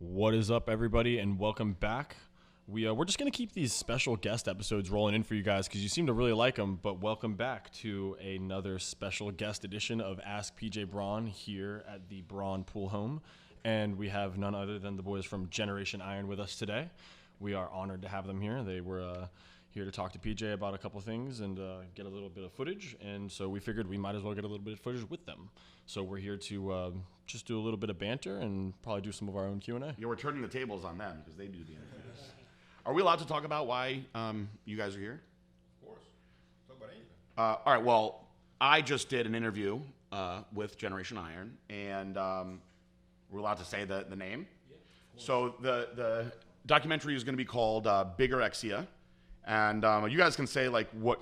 What is up, everybody, and welcome back. We're just going to keep these special guest episodes rolling in for you guys because you seem to really like them, but welcome back to another special guest edition of Ask PJ Braun here at the Braun Pool Home, and we have none other than the boys from Generation Iron with us today. We are honored to have them here. They were here to talk to PJ about a couple things and get a little bit of footage, and so we figured we might as well get a little bit of footage with them. So we're here to just do a little bit of banter and probably do some of our own Q&A. Yeah, we're turning the tables on them because they do the interviews. Are we allowed to talk about why you guys are here? Of course. Talk about anything. All right, well, I just did an interview with Generation Iron, and we're allowed to say the name. Yeah, so the documentary is going to be called Bigorexia, and you guys can say like what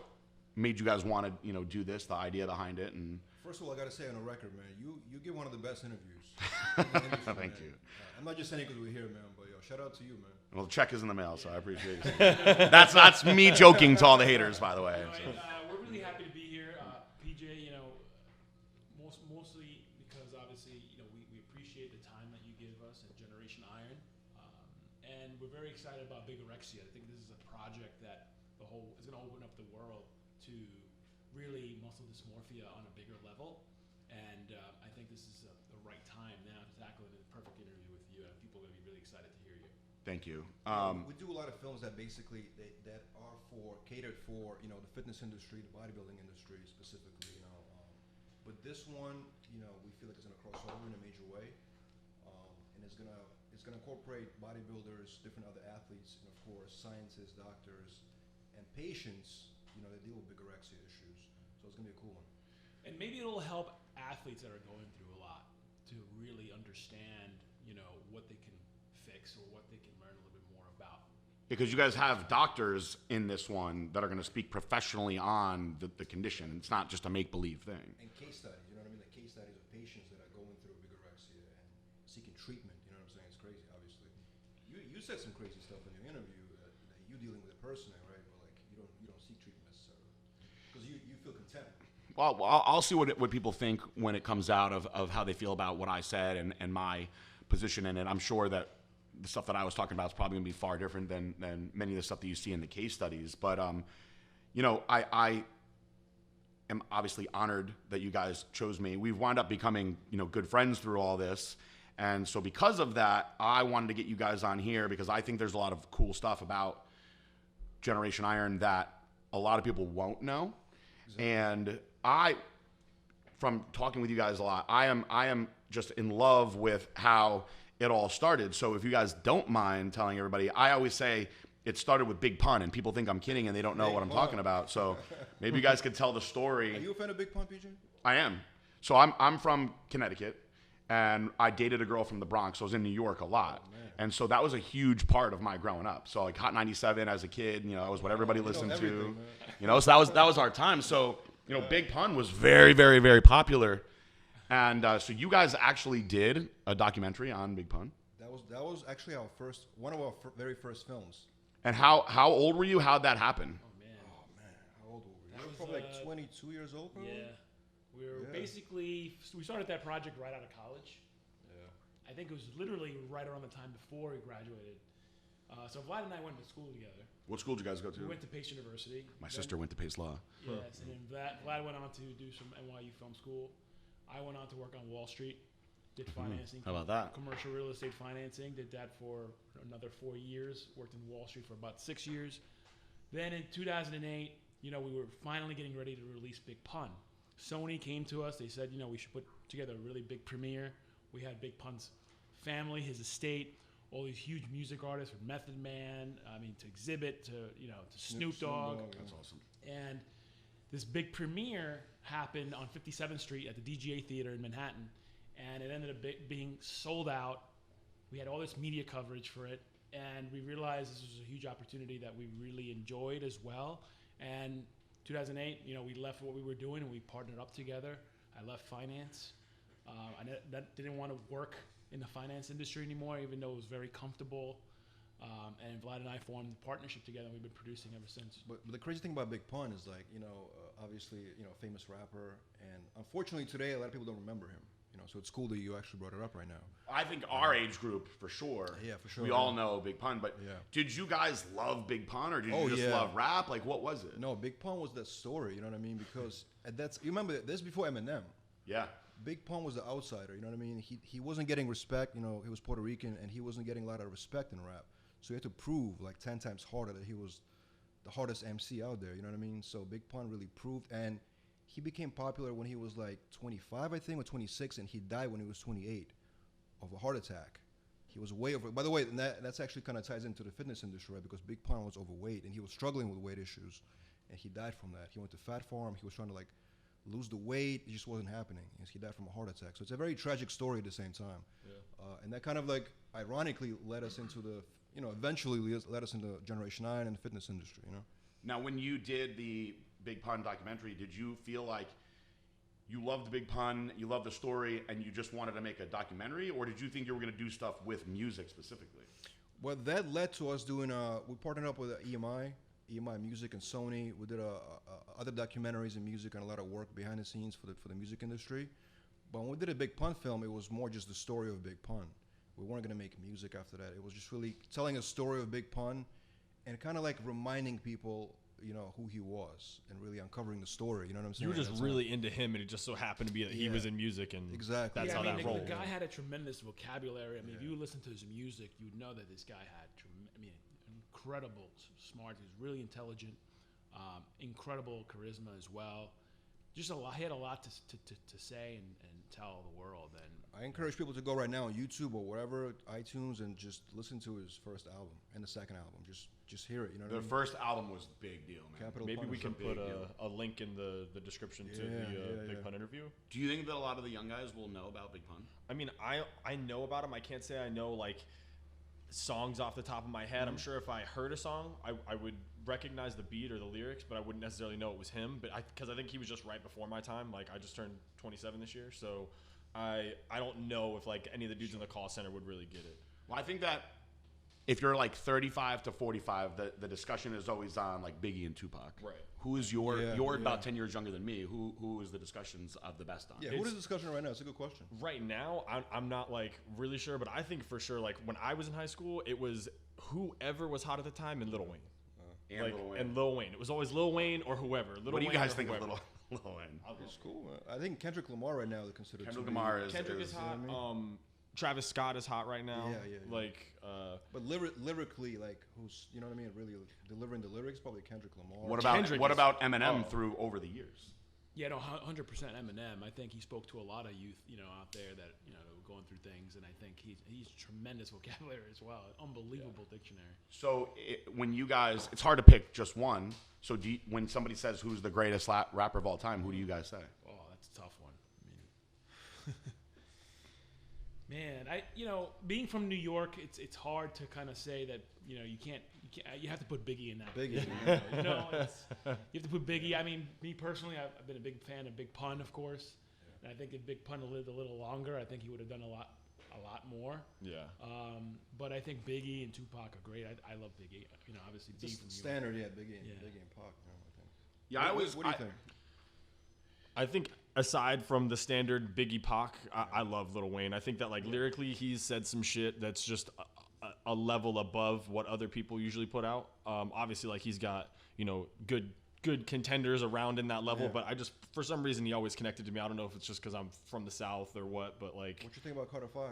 made you guys want to do this, the idea behind it, and. First of all, I got to say on the record, man, you give one of the best interviews. In the industry, Thank you. I'm not just saying it because we're here, man, but shout out to you, man. Well, the check is in the mail, so I appreciate it. That's me joking to all the haters, by the way. So. We're really happy to be here, PJ. Mostly because obviously we appreciate the time that you give us at Generation Iron, and we're very excited about Bigorexia. I think this is a project that is going to open up the world to really muscle dysmorphia on a bigger level, and I think this is the right time now to tackle it in a perfect interview with you, and people are going to be really excited to hear you. Thank you. We do a lot of films that basically that are catered for the fitness industry, the bodybuilding industry specifically. But this one, we feel like it's going to cross over in a major way, and it's going to incorporate bodybuilders, different other athletes, and of course scientists, doctors, and patients. That deal with bigorexia issues. So it's going to be a cool one. And maybe it'll help athletes that are going through a lot to really understand, what they can fix or what they can learn a little bit more about. Because you guys have doctors in this one that are going to speak professionally on the condition. It's not just a make-believe thing. And case studies, you know what I mean? The case studies of patients that are going through bigorexia and seeking treatment. You know what I'm saying? It's crazy, obviously. You said some crazy stuff in your interview that you dealing with it personally, right? But like you don't seek treatment necessarily because you feel content. Well, I'll see what people think when it comes out of how they feel about what I said and my position in it. I'm sure that the stuff that I was talking about is probably going to be far different than many of the stuff that you see in the case studies. But, I am obviously honored that you guys chose me. We've wound up becoming, good friends through all this. And so because of that, I wanted to get you guys on here because I think there's a lot of cool stuff about Generation Iron that a lot of people won't know. Exactly. And from talking with you guys a lot, I am just in love with how it all started. So if you guys don't mind telling everybody, I always say it started with Big Pun, and people think I'm kidding and they don't know what I'm talking about. So maybe you guys could tell the story. Are you a fan of Big Pun, PJ? I am. So I'm from Connecticut, and I dated a girl from the Bronx. So I was in New York a lot. Oh, and so that was a huge part of my growing up. So like Hot 97 as a kid, that was what everybody listened to. So that was our time. So, Big Pun was very, very, very popular. And so you guys actually did a documentary on Big Pun. That was actually one of our very first films. And how old were you? How'd that happen? Oh man, how old were we? We were probably like 22 years old, probably. Yeah, we started that project right out of college. Yeah, I think it was literally right around the time before we graduated. So Vlad and I went to school together. What school did you guys go to? We went to Pace University. My sister went to Pace Law. Yes, and then Vlad went on to do some NYU film school. I went on to work on Wall Street, did financing. How about that? Commercial real estate financing. Did that for another 4 years. Worked in Wall Street for about 6 years. Then in 2008, we were finally getting ready to release Big Pun. Sony came to us. They said, we should put together a really big premiere. We had Big Pun's family, his estate, all these huge music artists from Method Man, to Exhibit, to Snoop Dogg. That's awesome. And this big premiere happened on 57th Street at the DGA Theater in Manhattan, and it ended up being sold out. We had all this media coverage for it, and we realized this was a huge opportunity that we really enjoyed as well. And 2008, we left what we were doing and we partnered up together. I left finance. I didn't want to work in the finance industry anymore, even though it was very comfortable. And Vlad and I formed a partnership together, and we've been producing ever since. But the crazy thing about Big Pun is obviously, famous rapper, and unfortunately today a lot of people don't remember him. So it's cool that you actually brought it up right now. I think our age group, for sure. Yeah, for sure. We all know Big Pun, but Yeah. did you guys love Big Pun, or did you just love rap? Like, what was it? No, Big Pun was that story. You know what I mean? Because you remember this before Eminem. Yeah. Big Pun was the outsider. You know what I mean? He wasn't getting respect. He was Puerto Rican, and he wasn't getting a lot of respect in rap. So he had to prove like 10 times harder that he was the hardest MC out there. You know what I mean? So Big Pun really proved, and he became popular when he was like 25, I think, or 26, and he died when he was 28 of a heart attack. He was way over. By the way, and that's actually kind of ties into the fitness industry, right? Because Big Pun was overweight, and he was struggling with weight issues, and he died from that. He went to Fat Farm. He was trying to like lose the weight. It just wasn't happening. He died from a heart attack. So it's a very tragic story at the same time. Yeah. And that kind of like ironically led us into the, eventually led us into Generation 9 and the fitness industry, Now, when you did the Big Pun documentary, did you feel like you loved Big Pun, you loved the story, and you just wanted to make a documentary, or did you think you were going to do stuff with music specifically? Well, that led to us doing, we partnered up with EMI Music and Sony. We did other documentaries in music and a lot of work behind the scenes for the music industry. But when we did a Big Pun film, it was more just the story of Big Pun. We weren't going to make music after that. It was just really telling a story of Big Pun and kind of like reminding people, who he was and really uncovering the story. You know what I'm saying? You were just really into him, and it just so happened to be that he was in music, and exactly. that's how that rolled. The guy had a tremendous vocabulary. I mean, if you listen to his music, you'd know that this guy had, incredible smart. He was really intelligent, incredible charisma as well. Just he had a lot to say and tell the world. And I encourage people to go right now on YouTube or wherever, iTunes, and just listen to his first album and the second album. Just hear it. The first album was a big deal, man. Capital Maybe Pun we is can a big put deal. a link in the description to the Big Pun interview. Do you think that a lot of the young guys will know about Big Pun? I mean, I know about him. I can't say I know like songs off the top of my head. I'm sure if I heard a song, I would recognize the beat or the lyrics, but I wouldn't necessarily know it was him. But because I think he was just right before my time. Like I just turned 27 this year, so I don't know if like any of the dudes in the call center would really get it. Well, I think that if you're like 35 to 45, the discussion is always on like Biggie and Tupac. Right. Who is you're about 10 years younger than me. Who is the discussions of the best on? Yeah, who is the discussion right now? It's a good question. Right now, I'm not like really sure, but I think for sure, like when I was in high school, it was whoever was hot at the time and Lil Wayne. And Lil Wayne. It was always Lil Wayne or whoever. What do you guys think of Lil Wayne? It's cool. I think Kendrick Lamar right now is considered. Kendrick Lamar is hot. You know what I mean? Travis Scott is hot right now. Yeah. Like, but lyrically, like who's really delivering the lyrics? Probably Kendrick Lamar. What about Eminem through over the years? Yeah, no, 100% Eminem. I think he spoke to a lot of youth, out there that were going through things, and I think he's tremendous vocabulary as well. Unbelievable dictionary. So when you guys, it's hard to pick just one. So when somebody says who's the greatest rapper of all time, who do you guys say? Oh, that's a tough one. Man, being from New York, it's hard to kind of say that you have to put Biggie in that. Biggie, you have to put Biggie. I mean, me personally, I've been a big fan of Big Pun, of course, and I think if Big Pun had lived a little longer, I think he would have done a lot more. Yeah. But I think Biggie and Tupac are great. I love Biggie. Obviously being from New York. Standard, Biggie and Pac. I think. Yeah, what do you think? I think aside from the standard Biggie Pac, I love Lil Wayne. I think that like lyrically, he's said some shit that's just a level above what other people usually put out. Obviously, like he's got good contenders around in that level, but I just for some reason he always connected to me. I don't know if it's just because I'm from the South or what, but like. What you think about Carter 5?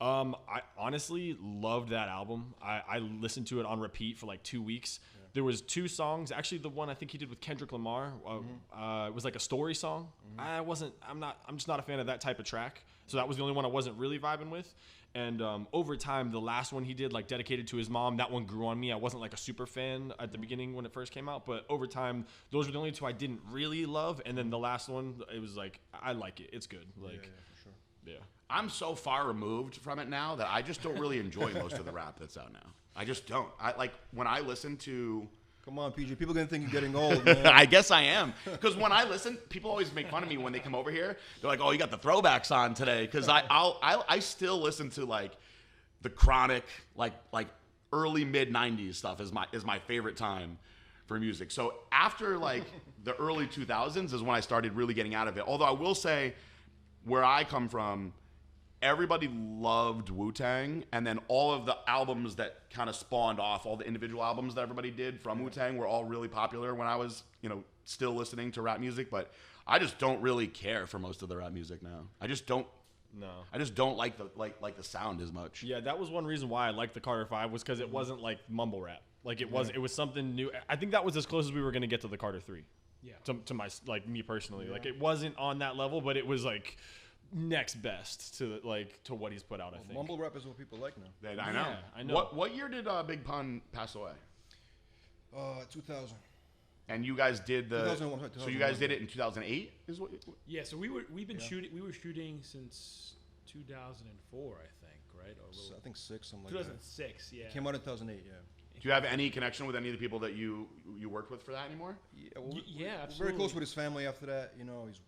I honestly loved that album. I listened to it on repeat for like 2 weeks. There was 2 songs. Actually, the one I think he did with Kendrick Lamar it was like a story song. I'm just not a fan of that type of track. So that was the only one I wasn't really vibing with. And over time, the last one he did, like dedicated to his mom, that one grew on me. I wasn't like a super fan at the beginning when it first came out, but over time, those were the only 2 I didn't really love. And then the last one, it was like I like it. It's good. Like, for sure. Yeah. I'm so far removed from it now that I just don't really enjoy most of the rap that's out now. I just don't. When I listen to. Come on, PG. People are gonna think you're getting old, man. I guess I am, because when I listen, people always make fun of me when they come over here. They're like, "Oh, you got the throwbacks on today," because I still listen to like the Chronic, like early mid '90s stuff is my favorite time for music. So after like the early 2000s is when I started really getting out of it. Although I will say, where I come from, everybody loved Wu-Tang, and then all of the albums that kind of spawned off, all the individual albums that everybody did from Wu-Tang were all really popular when I was, still listening to rap music, but I just don't really care for most of the rap music now. I just don't like the sound as much. Yeah, that was one reason why I liked the Carter 5 was because it wasn't like mumble rap. Like it was something new. I think that was as close as we were going to get to the Carter 3. Yeah. To my, like, me personally. Yeah. Like it wasn't on that level, but it was like next best to what he's put out, I think. Mumble rap is what people like now. I know. Yeah, I know. What year did Big Pun pass away? 2000. And you guys did 2001, so you guys did it in 2008 is what? Yeah, so we were shooting since 2004, I think, right? Or I think 6, something like that. 2006, yeah. It came out in 2008, yeah. Do you have any connection with any of the people that you worked with for that anymore? Yeah, yeah, absolutely. We're very close with his family after that.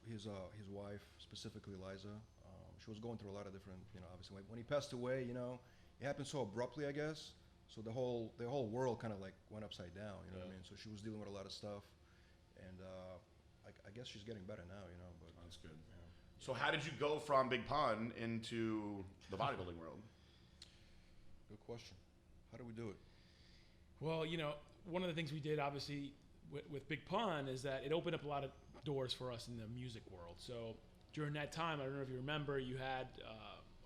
His wife, specifically Liza, she was going through a lot of different, obviously when he passed away, it happened so abruptly, I guess. So the whole world kind of like went upside down, you know what I mean? So she was dealing with a lot of stuff, and I guess she's getting better now, But that's good. So how did you go from Big Pun into the bodybuilding world? Good question. How do we do it? Well, one of the things we did, obviously, with Big Pun is that it opened up a lot of doors for us in the music world. So during that time, I don't know if you remember, you had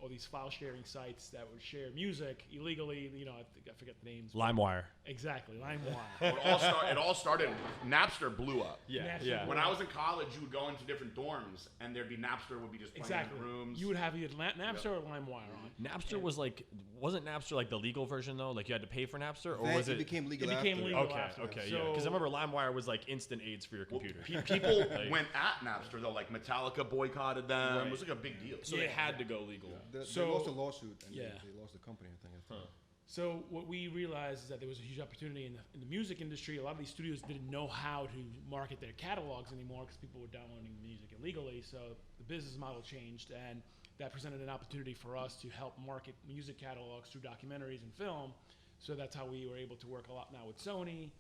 all these file sharing sites that would share music illegally. I forget the names. LimeWire. Exactly, LimeWire. It all started. Napster blew up. Yeah, Napster yeah. When I was in college, you would go into different dorms, and there'd be Napster would be just playing in rooms. You would have either Napster or LimeWire on. Napster wasn't Napster like the legal version though? Like you had to pay for Napster, or Then was it? It became legal. It became after. legal. Okay, after. okay, So- yeah. Because I remember LimeWire was like instant AIDS for your computer. People went at Napster though, like Metallica boycotted them. Right. It was like a big deal. So they had to go legal. They So- lost a lawsuit, and Yeah. they lost the company, I think. Huh. So what we realized is that there was a huge opportunity in the music industry. A lot of these studios didn't know how to market their catalogs anymore because people were downloading music illegally. So the business model changed, and that presented an opportunity for us to help market music catalogs through documentaries and film. So that's how we were able to work a lot now with Sony,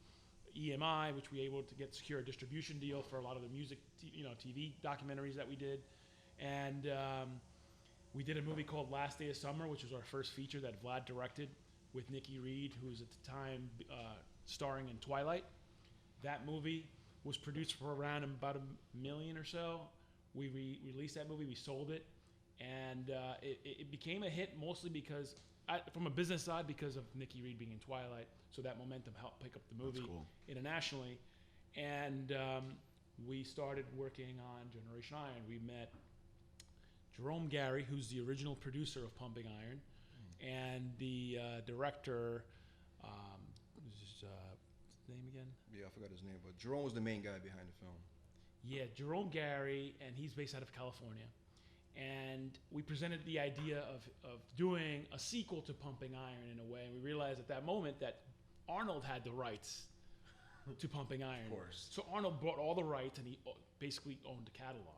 EMI, which we were able to secure a distribution deal for a lot of the music, TV documentaries that we did, and we did a movie called Last Day of Summer, which was our first feature that Vlad directed with Nikki Reed, who was at the time starring in Twilight. That movie was produced for around about $1 million or so. We released that movie, we sold it, and it became a hit mostly because, from a business side, because of Nikki Reed being in Twilight. So that momentum helped pick up the movie internationally. And we started working on Generation Iron. We met Jerome Gary, who's the original producer of Pumping Iron, and the director, who's his name again? Yeah, I forgot his name, but Jerome was the main guy behind the film. Yeah, Jerome Gary, and he's based out of California. And we presented the idea of doing a sequel to Pumping Iron in a way, and we realized at that moment that Arnold had the rights to Pumping Iron. Of course. So Arnold bought all the rights, and he basically owned the catalog.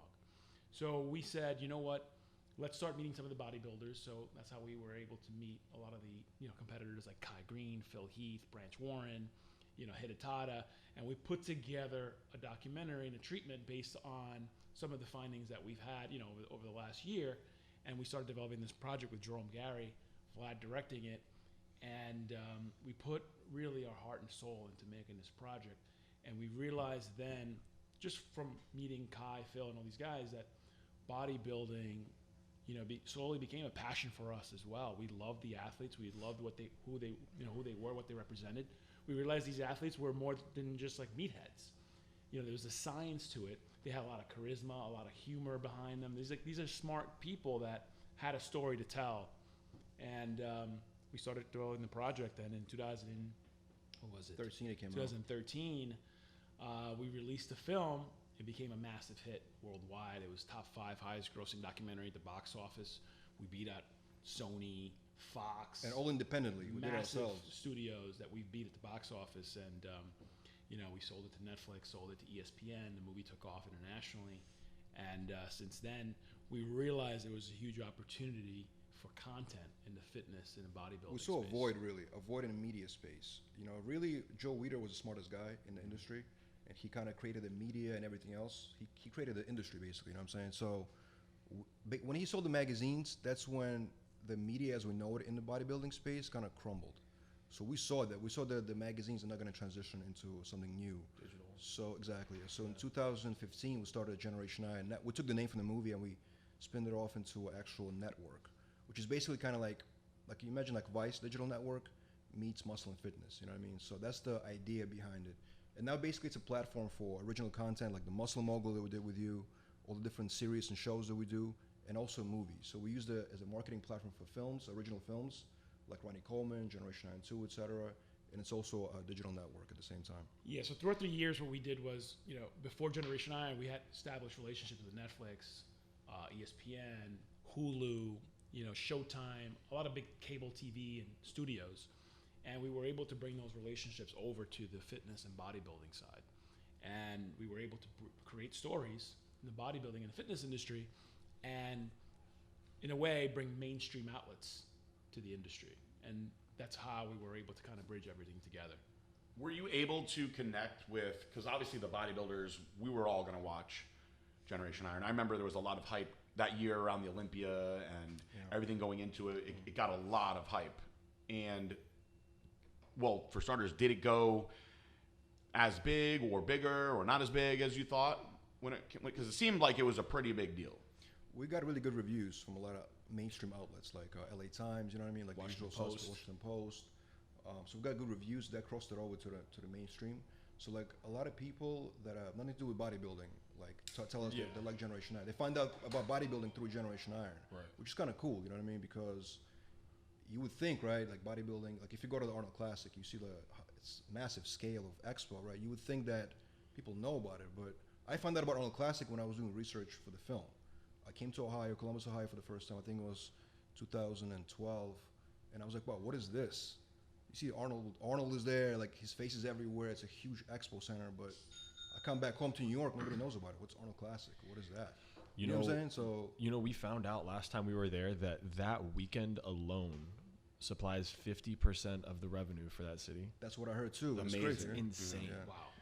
So we said, you know what? Let's start meeting some of the bodybuilders. So that's how we were able to meet a lot of the competitors like Kai Green, Phil Heath, Branch Warren, Hidetada, and we put together a documentary and a treatment based on some of the findings that we've had, over the last year. And we started developing this project with Jerome Gary, Vlad directing it, and we put really our heart and soul into making this project. And we realized then, just from meeting Kai, Phil, and all these guys, that bodybuilding slowly became a passion for us as well. We loved the athletes. We loved who they were, what they represented. We realized these athletes were more than just like meatheads. There was a science to it. They had a lot of charisma, a lot of humor behind them. These are smart people that had a story to tell. And we started developing the project. And in 2013 it came out. 2013, we released the film. It became a massive hit worldwide. It was top 5 highest grossing documentary at the box office. We beat out Sony, Fox, And all independently. We did it massive ourselves. studios that we beat at the box office. And we sold it to Netflix, sold it to ESPN. The movie took off internationally. And since then, we realized there was a huge opportunity for content in the fitness and the bodybuilding We saw space. a void in the media space. Really, Joe Weider was the smartest guy in the industry, and he kind of created the media and everything else. He created the industry, basically, you know what I'm saying? So When he sold the magazines, that's when the media as we know it in the bodybuilding space kind of crumbled. So we saw that. We saw that the magazines are not going to transition into something new. Digital. So exactly. So in 2015, we started Generation I, and we took the name from the movie and we spinned it off into an actual network, which is basically kind of like you imagine like Vice Digital Network meets Muscle and Fitness. You know what I mean? So that's the idea behind it. And now basically it's a platform for original content like the Muscle Mogul that we did with you, all the different series and shows that we do, and also movies. So we use it as a marketing platform for films, original films, like Ronnie Coleman, Generation 9 2, etc. And it's also a digital network at the same time. Yeah, so throughout the years, what we did was, before Generation I, we had established relationships with Netflix, ESPN, Hulu, Showtime, a lot of big cable TV and studios. And we were able to bring those relationships over to the fitness and bodybuilding side. And we were able to create stories in the bodybuilding and the fitness industry and, in a way, bring mainstream outlets to the industry. And that's how we were able to kind of bridge everything together. Were you able to connect with, because obviously the bodybuilders, we were all going to watch Generation Iron. I remember there was a lot of hype that year around the Olympia and everything going into it. It got a lot of hype. And, well, for starters, did it go as big or bigger or not as big as you thought? Because it seemed like it was a pretty big deal. We got really good reviews from a lot of mainstream outlets like LA Times, you know what I mean? Like Washington Washington Post. So we got good reviews that crossed it over to the mainstream. So like a lot of people that have nothing to do with bodybuilding, like tell us they like Generation Iron. They find out about bodybuilding through Generation Iron, right? Which is kind of cool, you know what I mean? Because you would think, right, like bodybuilding, like if you go to the Arnold Classic, you see it's massive scale of expo, right? You would think that people know about it, but I found out about Arnold Classic when I was doing research for the film. I came to Columbus, Ohio for the first time. I think it was 2012, and I was like, wow, what is this? You see Arnold is there, like his face is everywhere. It's a huge expo center, but I come back home to New York, nobody knows about it. What's Arnold Classic? What is that? You know what I'm saying? So we found out last time we were there that weekend alone supplies 50% of the revenue for that city. That's what I heard too. Amazing. Crazy. Insane. Yeah.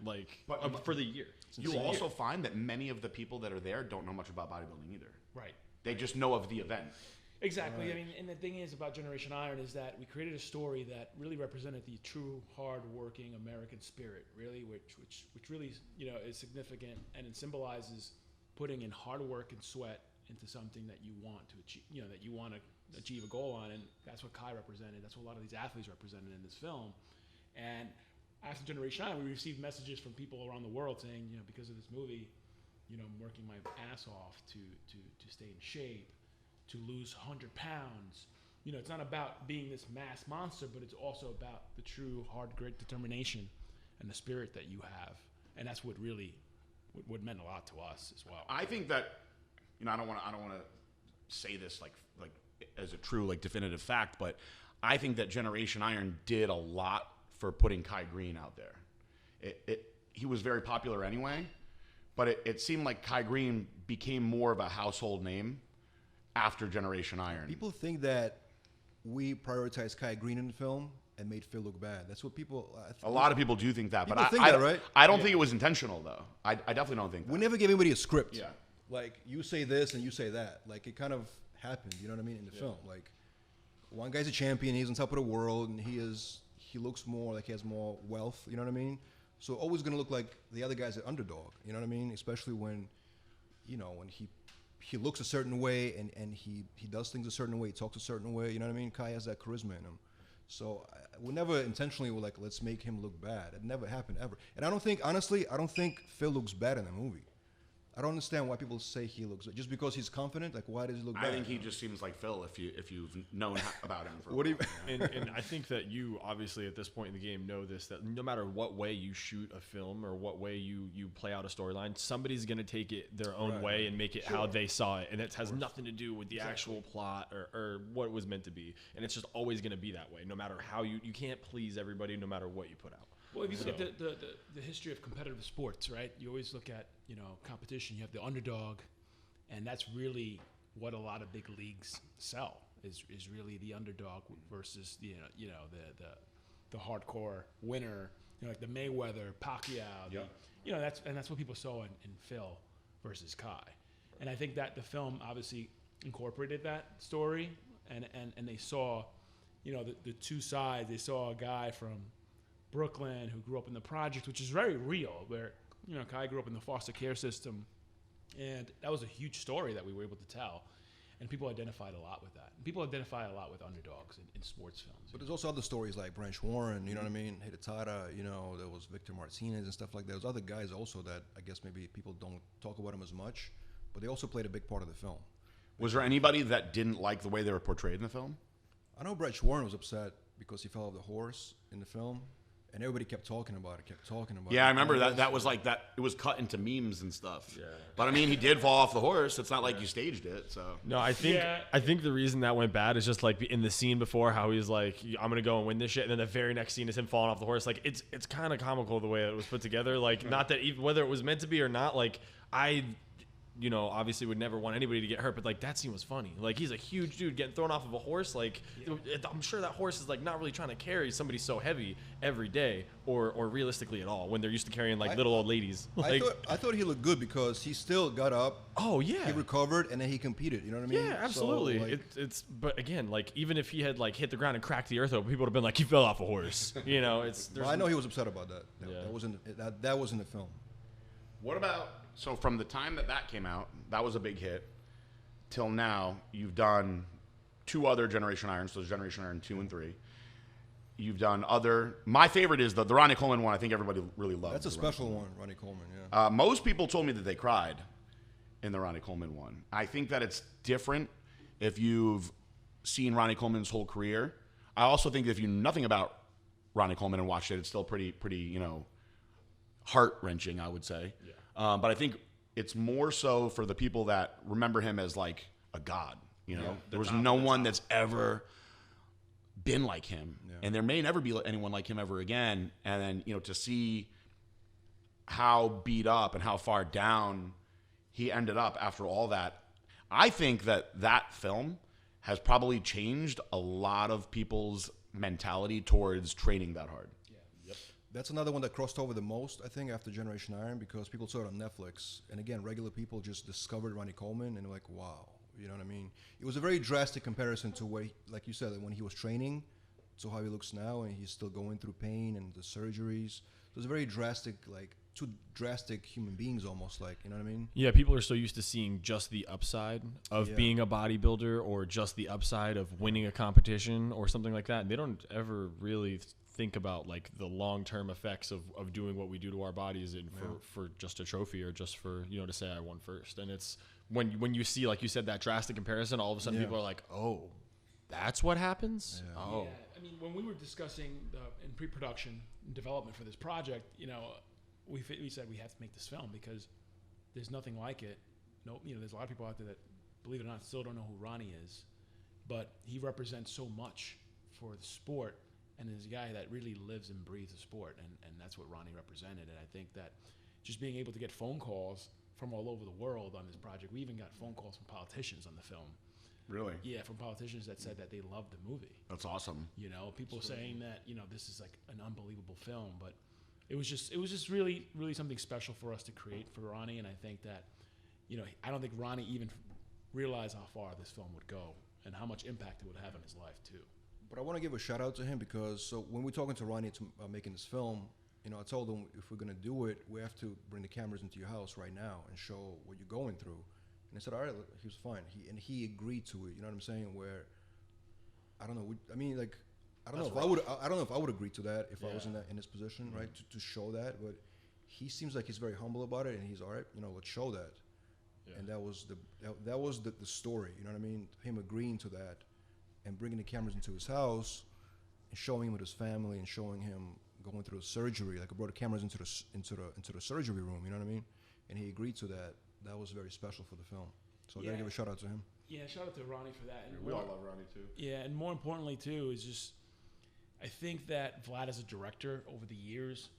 Wow. But for the year. You also find that many of the people that are there don't know much about bodybuilding either. Right. They just know of the event. Exactly. Right. I mean, and the thing is about Generation Iron is that we created a story that really represented the true hard-working American spirit, really, which really is significant, and it symbolizes putting in hard work and sweat into something that you want to achieve, that you want to achieve a goal on, and that's what Kai represented. That's what a lot of these athletes represented in this film. And after Generation Iron, we received messages from people around the world saying, because of this movie, I'm working my ass off to stay in shape, to lose 100 pounds. It's not about being this mass monster, but it's also about the true hard grit, determination, and the spirit that you have. And that's what really what meant a lot to us as well. I think that, I don't want to say this like as a true definitive fact, but I think that Generation Iron did a lot for putting Kai Green out there. He was very popular anyway, but it seemed like Kai Green became more of a household name after Generation Iron. People think that we prioritized Kai Green in the film and made Phil look bad. That's what people. A lot of people do think that, but right? I don't think it was intentional though. I definitely don't think that. We never gave anybody a script. Yeah. Like you say this and you say that. Like it kind of happened. You know what I mean in the film. Like one guy's a champion. He's on top of the world, and he looks more like he has more wealth. You know what I mean? So always gonna look like the other guy's an underdog. You know what I mean? Especially when he looks a certain way and he does things a certain way, he talks a certain way, you know what I mean? Kai has that charisma in him. So we never intentionally were like, let's make him look bad. It never happened ever. And I don't think Phil looks bad in the movie. I don't understand why people say he looks just because he's confident. Like, why does he look bad? I think he just seems like Phil if you've known about him for what do you? And I think that you obviously at this point in the game know this, that no matter what way you shoot a film or what way you play out a storyline, somebody's going to take it their own way and make it how they saw it, and it has nothing to do with the actual plot or what it was meant to be, and it's just always going to be that way. No matter how you can't please everybody, no matter what you put out. Well, if you look at the history of competitive sports, right? You always look at competition. You have the underdog, and that's really what a lot of big leagues sell is really the underdog versus the hardcore winner. Like the Mayweather, Pacquiao. That's what people saw in Phil versus Kai. And I think that the film obviously incorporated that story, and they saw, you know, the two sides. They saw a guy from Brooklyn who grew up in the project, which is very real, where, you know, Kai grew up in the foster care system, and that was a huge story that we were able to tell. And people identified a lot with that. And people identify a lot with underdogs in sports films. But there's also other stories like Branch Warren, you know what I mean? Hidetada, you know, there was Victor Martinez and stuff like that. There's other guys also that I guess maybe people don't talk about them as much, but they also played a big part of the film. Was there anybody that didn't like the way they were portrayed in the film? I know Branch Warren was upset because he fell off the horse in the film, and everybody kept talking about it, Yeah, I remember that. That was like that. It was cut into memes and stuff. Yeah. But I mean, he did fall off the horse. It's not like you staged it. So no, I think the reason that went bad is just like in the scene before how he's like, I'm gonna go and win this shit, and then the very next scene is him falling off the horse. Like it's kind of comical the way it was put together. Like not that even whether it was meant to be or not. Like you know, obviously would never want anybody to get hurt, but like that scene was funny. Like he's a huge dude getting thrown off of a horse. Like I'm sure that horse is like not really trying to carry somebody so heavy every day or realistically at all when they're used to carrying like little old ladies. Like, I thought he looked good because he still got up. Oh yeah, he recovered and then he competed. You know what I mean? Yeah, absolutely. So, like, it's but again, like even if he had like hit the ground and cracked the earth open, people would have been like he fell off a horse. You know, I know he was upset about that. That was in the film. What about, so from the time that came out, that was a big hit, till now, you've done 2 other Generation Iron, so there's Generation Iron 2 and 3. You've done my favorite is the Ronnie Coleman one. I think everybody really loves. That's a special one, Ronnie Coleman, yeah. Most people told me that they cried in the Ronnie Coleman one. I think that it's different if you've seen Ronnie Coleman's whole career. I also think that if you know nothing about Ronnie Coleman and watched it, it's still pretty, you know, heart-wrenching, I would say. Yeah. But I think it's more so for the people that remember him as like a god. You know, there was no one that's ever been like him, and there may never be anyone like him ever again. And then, you know, to see how beat up and how far down he ended up after all that, I think that film has probably changed a lot of people's mentality towards training that hard. That's another one that crossed over the most, I think, after Generation Iron, because people saw it on Netflix. And again, regular people just discovered Ronnie Coleman and they're like, wow, you know what I mean? It was a very drastic comparison to where, like you said, when he was training to how he looks now, and he's still going through pain and the surgeries. So it's a very drastic, like, 2 drastic human beings almost, like, you know what I mean? Yeah, people are so used to seeing just the upside of being a bodybuilder or just the upside of winning a competition or something like that. And they don't ever really think about like the long-term effects of doing what we do to our bodies and for just a trophy or just for, you know, to say I won first. And it's when you see, like you said, that drastic comparison, all of a sudden people are like, oh, that's what happens? Yeah. Oh. Yeah. I mean, when we were discussing in pre-production and development for this project, you know, we said we have to make this film because there's nothing like it. No, you know, there's a lot of people out there that, believe it or not, still don't know who Ronnie is, but he represents so much for the sport. And is a guy that really lives and breathes the sport, and that's what Ronnie represented. And I think that just being able to get phone calls from all over the world on this project, we even got phone calls from politicians on the film. Really? Yeah, from politicians that said that they loved the movie. That's awesome. You know, people saying that, you know, this is like an unbelievable film, but it was just really, really something special for us to create for Ronnie. And I think that, you know, I don't think Ronnie even realized how far this film would go and how much impact it would have in his life too. But I want to give a shout out to him because so when we're talking to Ronnie making this film, you know, I told him if we're going to do it, we have to bring the cameras into your house right now and show what you're going through. And he said, all right, he was fine. He agreed to it. You know what I'm saying? Where I don't know. I mean, like, I don't know if I would agree to that if I was in his position, right? To show that, but he seems like he's very humble about it, and he's all right. You know, let's show that. Yeah. And that was the story. You know what I mean? Him agreeing to that. And bringing the cameras into his house and showing him with his family and showing him going through the surgery. Like I brought the cameras into the surgery room. You know what I mean? And he agreed to that. That was very special for the film. So I gotta give a shout out to him. Yeah, shout out to Ronnie for that. And we all love Ronnie too. Yeah, and more importantly too is just I think that Vlad as a director over the years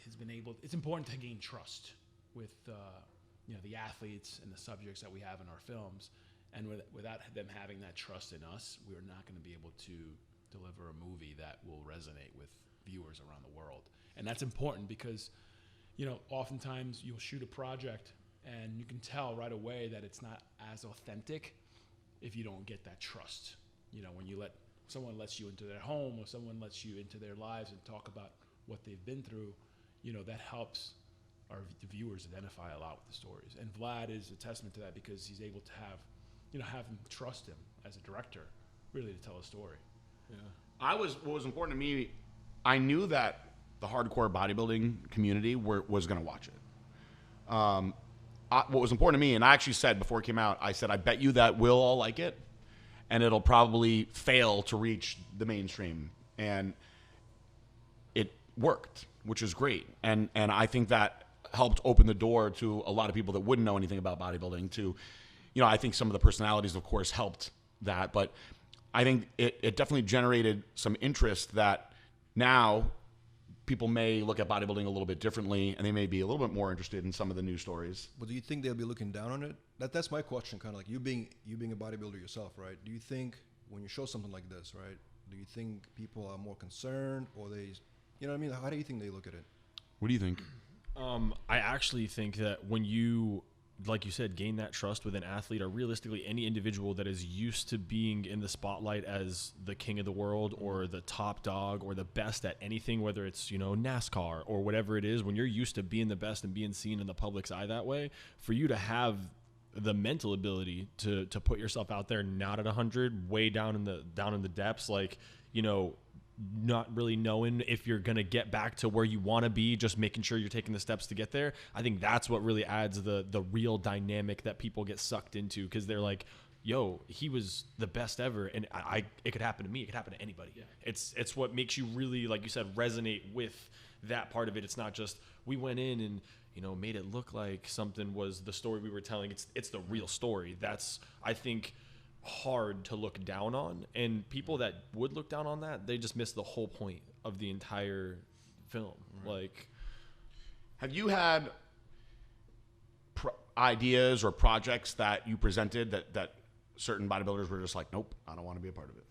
has been able. It's important to gain trust with you know, the athletes and the subjects that we have in our films. And without them having that trust in us, we're not going to be able to deliver a movie that will resonate with viewers around the world. And that's important because, you know, oftentimes you'll shoot a project And you can tell right away that it's not as authentic if you don't get that trust. You know, when someone lets you into their home or someone lets you into their lives and talk about what they've been through, you know, that helps the viewers identify a lot with the stories. And Vlad is a testament to that because he's able to have them trust him as a director, really, to tell a story. Yeah. What was important to me, I knew that the hardcore bodybuilding community was going to watch it. What was important to me, and I actually said before it came out, I said, I bet you that we'll all like it, and it'll probably fail to reach the mainstream. And it worked, which is great. And I think that helped open the door to a lot of people that wouldn't know anything about bodybuilding to, I think some of the personalities, of course, helped that. But I think it definitely generated some interest that now people may look at bodybuilding a little bit differently, and they may be a little bit more interested in some of the news stories. But do you think they'll be looking down on it? That's my question, kind of like you being a bodybuilder yourself, right? Do you think when you show something like this, right, do you think people are more concerned, or they, you know what I mean? How do you think they look at it? What do you think? I actually think that when you, like you said, gain that trust with an athlete or realistically any individual that is used to being in the spotlight as the king of the world or the top dog or the best at anything, whether it's, NASCAR or whatever it is, when you're used to being the best and being seen in the public's eye that way, for you to have the mental ability to put yourself out there, not at 100, way down in the depths, like, not really knowing if you're going to get back to where you want to be, just making sure you're taking the steps to get there. I think that's what really adds the real dynamic that people get sucked into, because they're like, yo, he was the best ever, and it could happen to me. It could happen to anybody. Yeah. It's what makes you really, like you said, resonate with that part of it. It's not just we went in and made it look like something was the story we were telling. It's the real story. That's, I think, hard to look down on, and people that would look down on that, they just miss the whole point of the entire film. Right. Like, have you had ideas or projects that you presented that certain bodybuilders were just like, nope, I don't want to be a part of it?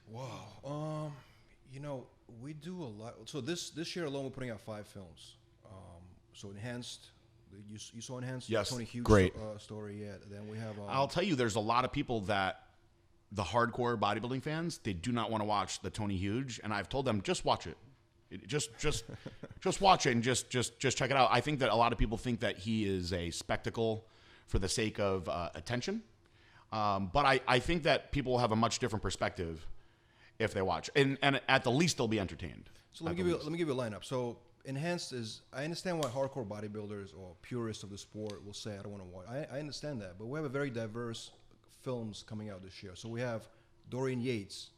Wow. We do a lot. So this year alone, we're putting out 5 films. So Enhanced. You saw Enhanced? Yes, Tony Hughes great. Story. Yeah. Then we have. I'll tell you, there's a lot of people that the hardcore bodybuilding fans, they do not want to watch the Tony Hughes, and I've told them, just watch it. Just watch it and just check it out. I think that a lot of people think that he is a spectacle for the sake of attention, but I think that people will have a much different perspective if they watch, and at the least they'll be entertained. So let me give you a lineup. So Enhanced is, I understand why hardcore bodybuilders or purists of the sport will say, I don't want to watch. I understand that, but we have a very diverse films coming out this year. So we have Dorian Yates.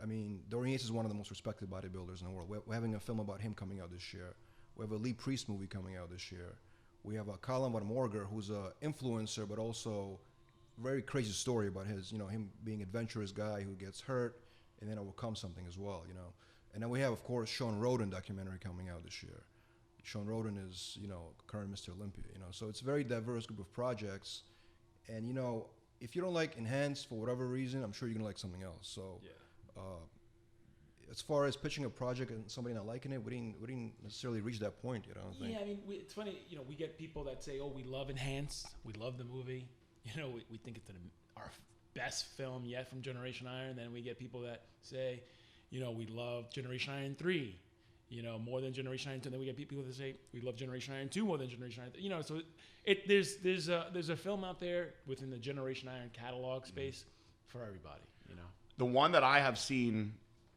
I mean, Dorian Yates is one of the most respected bodybuilders in the world. We're having a film about him coming out this year. We have a Lee Priest movie coming out this year. We have a Colin Van Morger, who's an influencer, but also very crazy story about his, him being an adventurous guy who gets hurt and then overcomes something as well, And then we have, of course, Sean Roden documentary coming out this year. Sean Roden is, current Mr. Olympia, So it's a very diverse group of projects. And, if you don't like Enhanced for whatever reason, I'm sure you're going to like something else. So as far as pitching a project and somebody not liking it, we didn't necessarily reach that point, I think. Yeah, I mean, it's funny, we get people that say, oh, we love Enhanced. We love the movie. We think it's our best film yet from Generation Iron. Then we get people that say, we love Generation Iron 3, more than Generation Iron 2. Then we get people that say we love Generation Iron 2 more than Generation Iron 3. So there's a film out there within the Generation Iron catalog space for everybody. The one that I have seen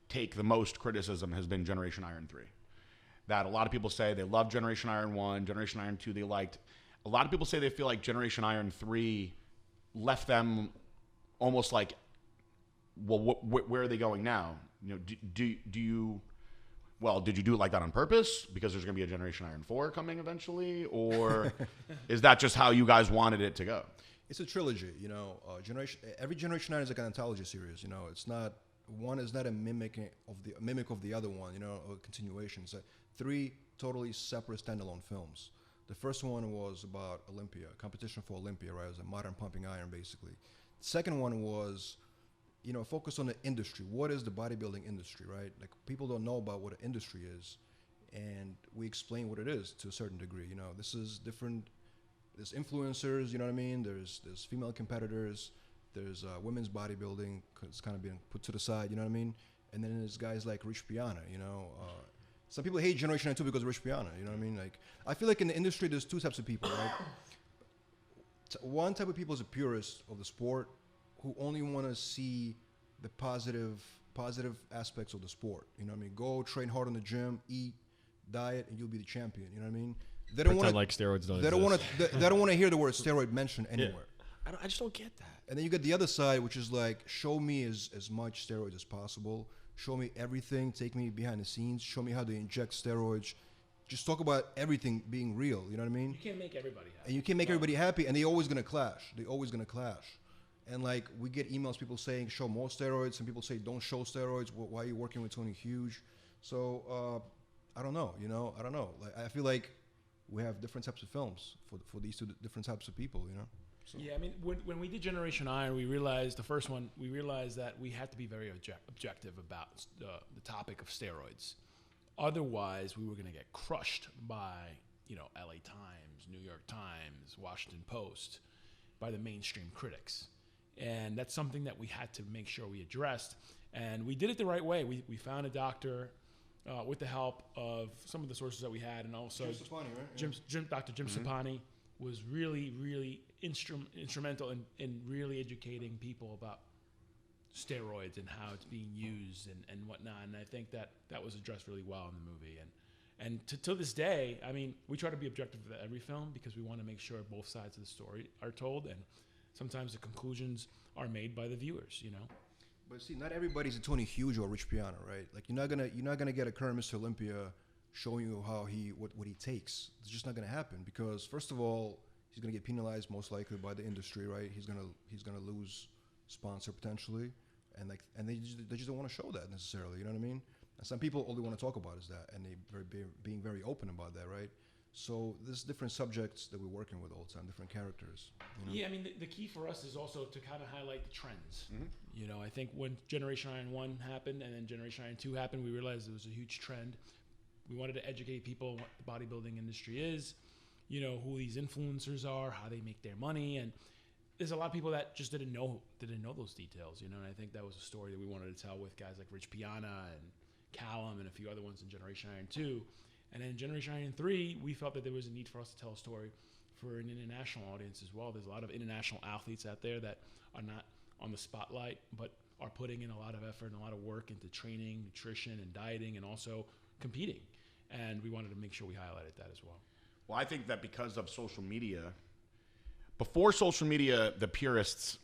take the most criticism has been Generation Iron 3. That a lot of people say they love Generation Iron 1, Generation Iron 2 they liked. A lot of people say they feel like Generation Iron 3 left them almost like, well, where are they going now? Did you do it like that on purpose because there's going to be a Generation Iron 4 coming eventually, or is that just how you guys wanted it to go? It's a trilogy, every Generation Iron is like an anthology series. It's not one is not a mimic of the other one, a continuation. It's 3 totally separate standalone films. The first one was about Olympia, competition for Olympia, right? It was a modern pumping iron, basically. The second one was, focused on the industry. What is the bodybuilding industry, right? Like, people don't know about what an industry is. and we explain what it is to a certain degree. You know, this is different. There's influencers, you know what I mean? There's female competitors. There's women's bodybuilding. It's kind of being put to the side, you know what I mean? And then there's guys like Rich Piana, you know. Some people hate Generation 92 because of Rich Piana, you know what I mean? Like, I feel like in the industry, there's two types of people, right? One type of people is a purist of the sport who only want to see the positive aspects of the sport. You know what I mean? Go train hard in the gym, eat, diet, and you'll be the champion. You know what I mean? They don't want like steroids don't They don't want to. They don't want to hear the word steroid mentioned anywhere. I just don't get that. And then you get the other side, which is like, show me as much steroids as possible. Show me everything. Take me behind the scenes. Show me how they inject steroids. Just talk about everything being real. You know what I mean? You can't make everybody happy. And you can't make everybody happy, and they're always gonna clash. And like, we get emails, people saying show more steroids, and people say don't show steroids. Why are you working with Tony Hughes? So I don't know. You know, I don't know. Like, I feel like we have different types of films for these two different types of people. You know. So. Yeah, I mean, when we did Generation Iron, we realized that we had to be very objective about the topic of steroids. Otherwise, we were going to get crushed by, you know, LA Times, New York Times, Washington Post, by the mainstream critics. And that's something that we had to make sure we addressed. And we did it the right way. We found a doctor with the help of some of the sources that we had, and also Jim Sapani, right? Dr. Jim Sapani was really, really instrumental in really educating people about steroids and how it's being used and whatnot. And I think that was addressed really well in the movie. And to this day, I mean, we try to be objective with every film because we want to make sure both sides of the story are told, and sometimes the conclusions are made by the viewers, you know. But see, not everybody's a Tony Hughes or Rich Piana, right? Like, you're not gonna get a current Mr. Olympia showing you how what he takes. It's just not gonna happen because, first of all, he's gonna get penalized most likely by the industry, right? He's gonna lose sponsor potentially, and they just don't want to show that necessarily. You know what I mean? And some people all they want to talk about is that, and being very open about that, right? So there's different subjects that we're working with all the time, different characters. You know? Yeah, I mean, the key for us is also to kind of highlight the trends. Mm-hmm. You know, I think when Generation Iron 1 happened and then Generation Iron 2 happened, we realized there was a huge trend. We wanted to educate people on what the bodybuilding industry is, you know, who these influencers are, how they make their money, and there's a lot of people that just didn't know those details, you know, and I think that was a story that we wanted to tell with guys like Rich Piana and Callum and a few other ones in Generation Iron 2. And then in Generation Iron 3, we felt that there was a need for us to tell a story for an international audience as well. There's a lot of international athletes out there that are not on the spotlight, but are putting in a lot of effort and a lot of work into training, nutrition, and dieting, and also competing. And we wanted to make sure we highlighted that as well. Well, I think that because of social media, before social media, the purists,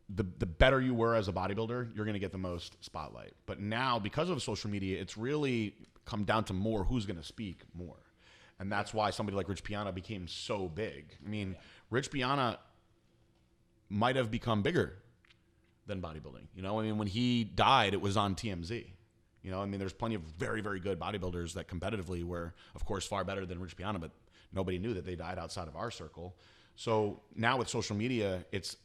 the better you were as a bodybuilder, you're going to get the most spotlight. But now, because of social media, it's really come down to more who's going to speak more. And that's why somebody like Rich Piana became so big. I mean, Rich Piana might have become bigger than bodybuilding. You know, I mean, when he died, it was on TMZ. You know, I mean, there's plenty of very, very good bodybuilders that competitively were, of course, far better than Rich Piana, but nobody knew that they died outside of our circle. So now with social media, it's,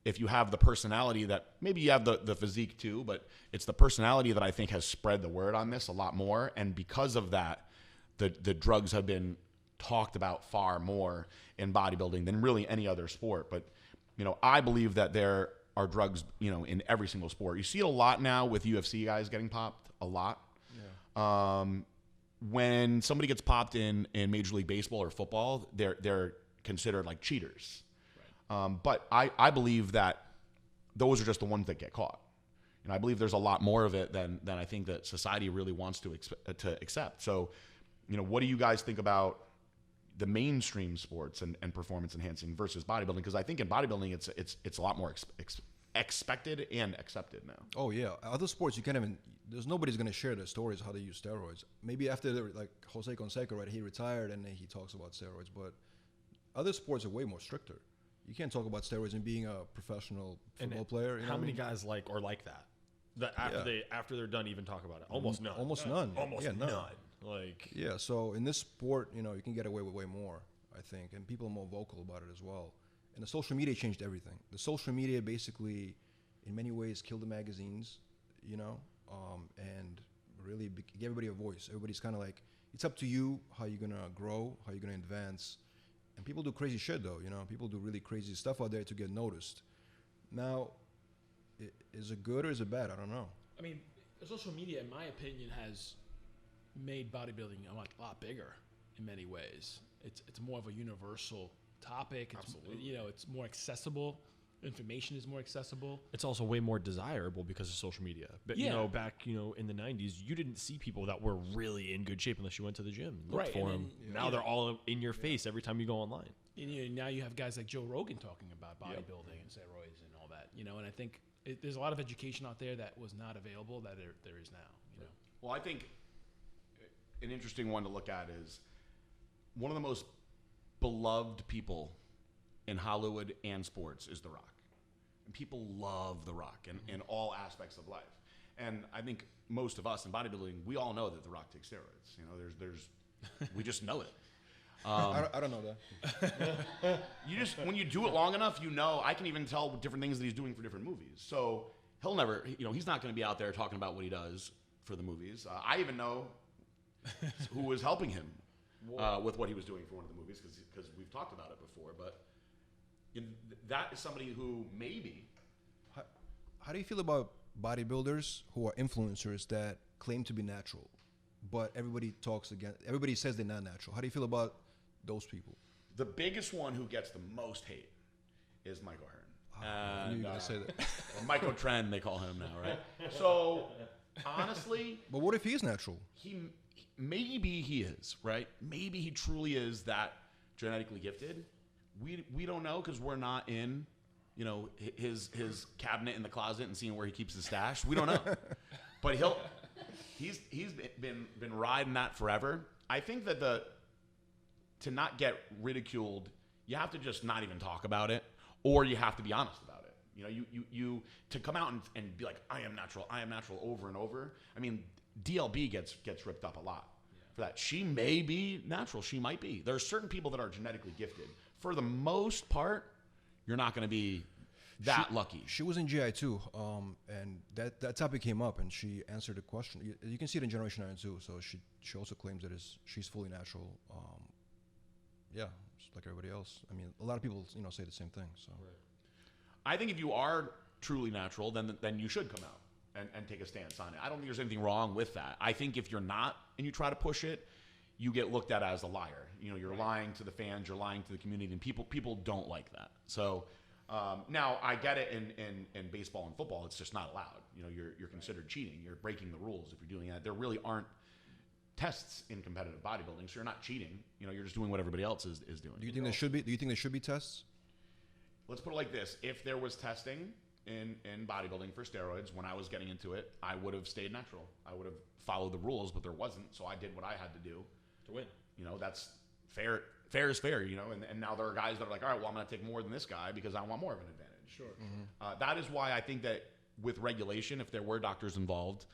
if you have the personality that, maybe you have the physique too, but it's the personality that I think has spread the word on this a lot more. And because of that, the drugs have been talked about far more in bodybuilding than really any other sport. But, you know, I believe that there are drugs, you know, in every single sport. You see it a lot now with UFC guys getting popped, a lot. Yeah. When somebody gets popped in Major League Baseball or football, they're considered like cheaters. Right. But I believe that those are just the ones that get caught. And I believe there's a lot more of it than I think that society really wants to accept. So, you know, what do you guys think about the mainstream sports and performance enhancing versus bodybuilding? Because I think in bodybuilding, it's a lot more expected and accepted now. Oh yeah, other sports you can't even. There's nobody's gonna share their stories how they use steroids. Maybe after like Jose Canseco, right? He retired and then he talks about steroids. But other sports are way more stricter. You can't talk about steroids and being a professional football player. How many guys like that? That after they're done even talk about it? Almost none. Almost none. None. Like, yeah, so in this sport, you know, you can get away with way more, I think, and people are more vocal about it as well. And the social media changed everything. The social media basically, in many ways, killed the magazines, you know, and really give everybody a voice. Everybody's kind of like, it's up to you how you're going to grow, how you're going to advance. And people do crazy shit, though. You know, people do really crazy stuff out there to get noticed. Now, is it good or is it bad? I don't know. I mean, social media, in my opinion, has made bodybuilding a lot bigger in many ways. It's more of a universal topic. It's, Absolutely. you know, it's more accessible. Information is more accessible. It's also way more desirable because of social media. But you know, back in the 90s, you didn't see people that were really in good shape unless you went to the gym and looked for them. Now they're all in your face every time you go online. And now you have guys like Joe Rogan talking about bodybuilding and steroids and all that. You know, and I think there's a lot of education out there that was not available that there is now. You know. Well, I think an interesting one to look at is one of the most beloved people in Hollywood and sports is The Rock. And people love The Rock in all aspects of life. And I think most of us in bodybuilding, we all know that The Rock takes steroids. You know, there's we just know it. I don't know that. You just, when you do it long enough, you know, I can even tell different things that he's doing for different movies. So he'll never, he's not going to be out there talking about what he does for the movies. I even know who was helping him with what he was doing for one of the movies because we've talked about it before. But that is somebody who maybe. How do you feel about bodybuilders who are influencers that claim to be natural, but everybody says they're not natural? How do you feel about those people? The biggest one who gets the most hate is Michael Hearn. I knew you were going to say that. Or Michael Trend, they call him now, right? So, honestly. But what if he is natural? Maybe he is, right? Maybe he truly is that genetically gifted. We don't know because we're not in, his cabinet in the closet and seeing where he keeps his stash. We don't know. But he's been riding that forever. I think that to not get ridiculed, you have to just not even talk about it, or you have to be honest about it. You to come out and be like, I am natural over and over. I mean, DLB gets ripped up a lot for that. She may be natural. She might be. There are certain people that are genetically gifted. For the most part, you're not going to be that lucky. She was in GI too, and that topic came up, and she answered the question. You can see it in Generation 9 too. So she also claims that she's fully natural. Just like everybody else. I mean, a lot of people say the same thing. So I think if you are truly natural, then you should come out and take a stance on it. I don't think there's anything wrong with that. I think if you're not and you try to push it, you get looked at as a liar. You're lying to the fans, you're lying to the community, and people don't like that. So now I get it in baseball and football, it's just not allowed. You're considered cheating. You're breaking the rules if you're doing that. There really aren't tests in competitive bodybuilding, so you're not cheating. You're just doing what everybody else is doing. Do you think there should be? Do you think there should be tests? Let's put it like this: if there was testing in bodybuilding for steroids when I was getting into it, I would have stayed natural. I would have followed the rules, but there wasn't, so I did what I had to do to win. That's fair. Fair is fair, and now there are guys that are like, all right, well, I'm going to take more than this guy because I want more of an advantage. Sure. Mm-hmm. That is why I think that with regulation, if there were doctors involved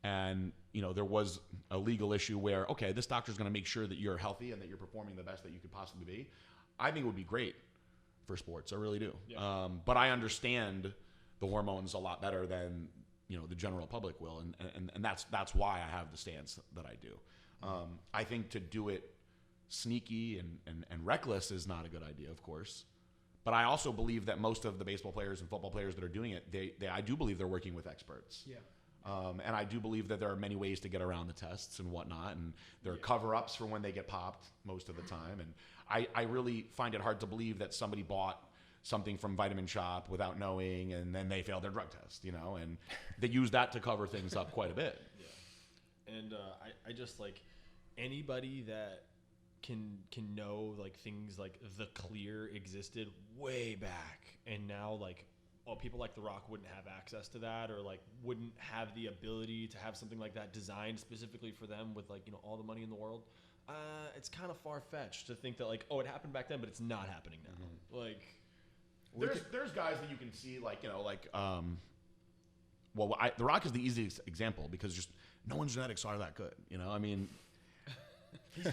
and, there was a legal issue where, okay, this doctor's going to make sure that you're healthy and that you're performing the best that you could possibly be, I think it would be great for sports. I really do. Yeah. But I understand the hormones a lot better than, the general public will. And that's why I have the stance that I do. I think to do it sneaky and reckless is not a good idea, of course. But I also believe that most of the baseball players and football players that are doing it, I do believe they're working with experts. Yeah. And I do believe that there are many ways to get around the tests and whatnot. And there are cover-ups for when they get popped most of the time. And I really find it hard to believe that somebody bought something from Vitamin Shop without knowing, and then they failed their drug test, and they use that to cover things up quite a bit. Yeah. And I just like anybody that can know like things like the clear existed way back, and now like people like The Rock wouldn't have access to that, or like wouldn't have the ability to have something like that designed specifically for them with like all the money in the world. It's kind of far-fetched to think that like, oh, it happened back then, but it's not happening now. Mm-hmm. Like there's guys that you can see like The Rock is the easiest example because just no one's genetics are that good. I mean.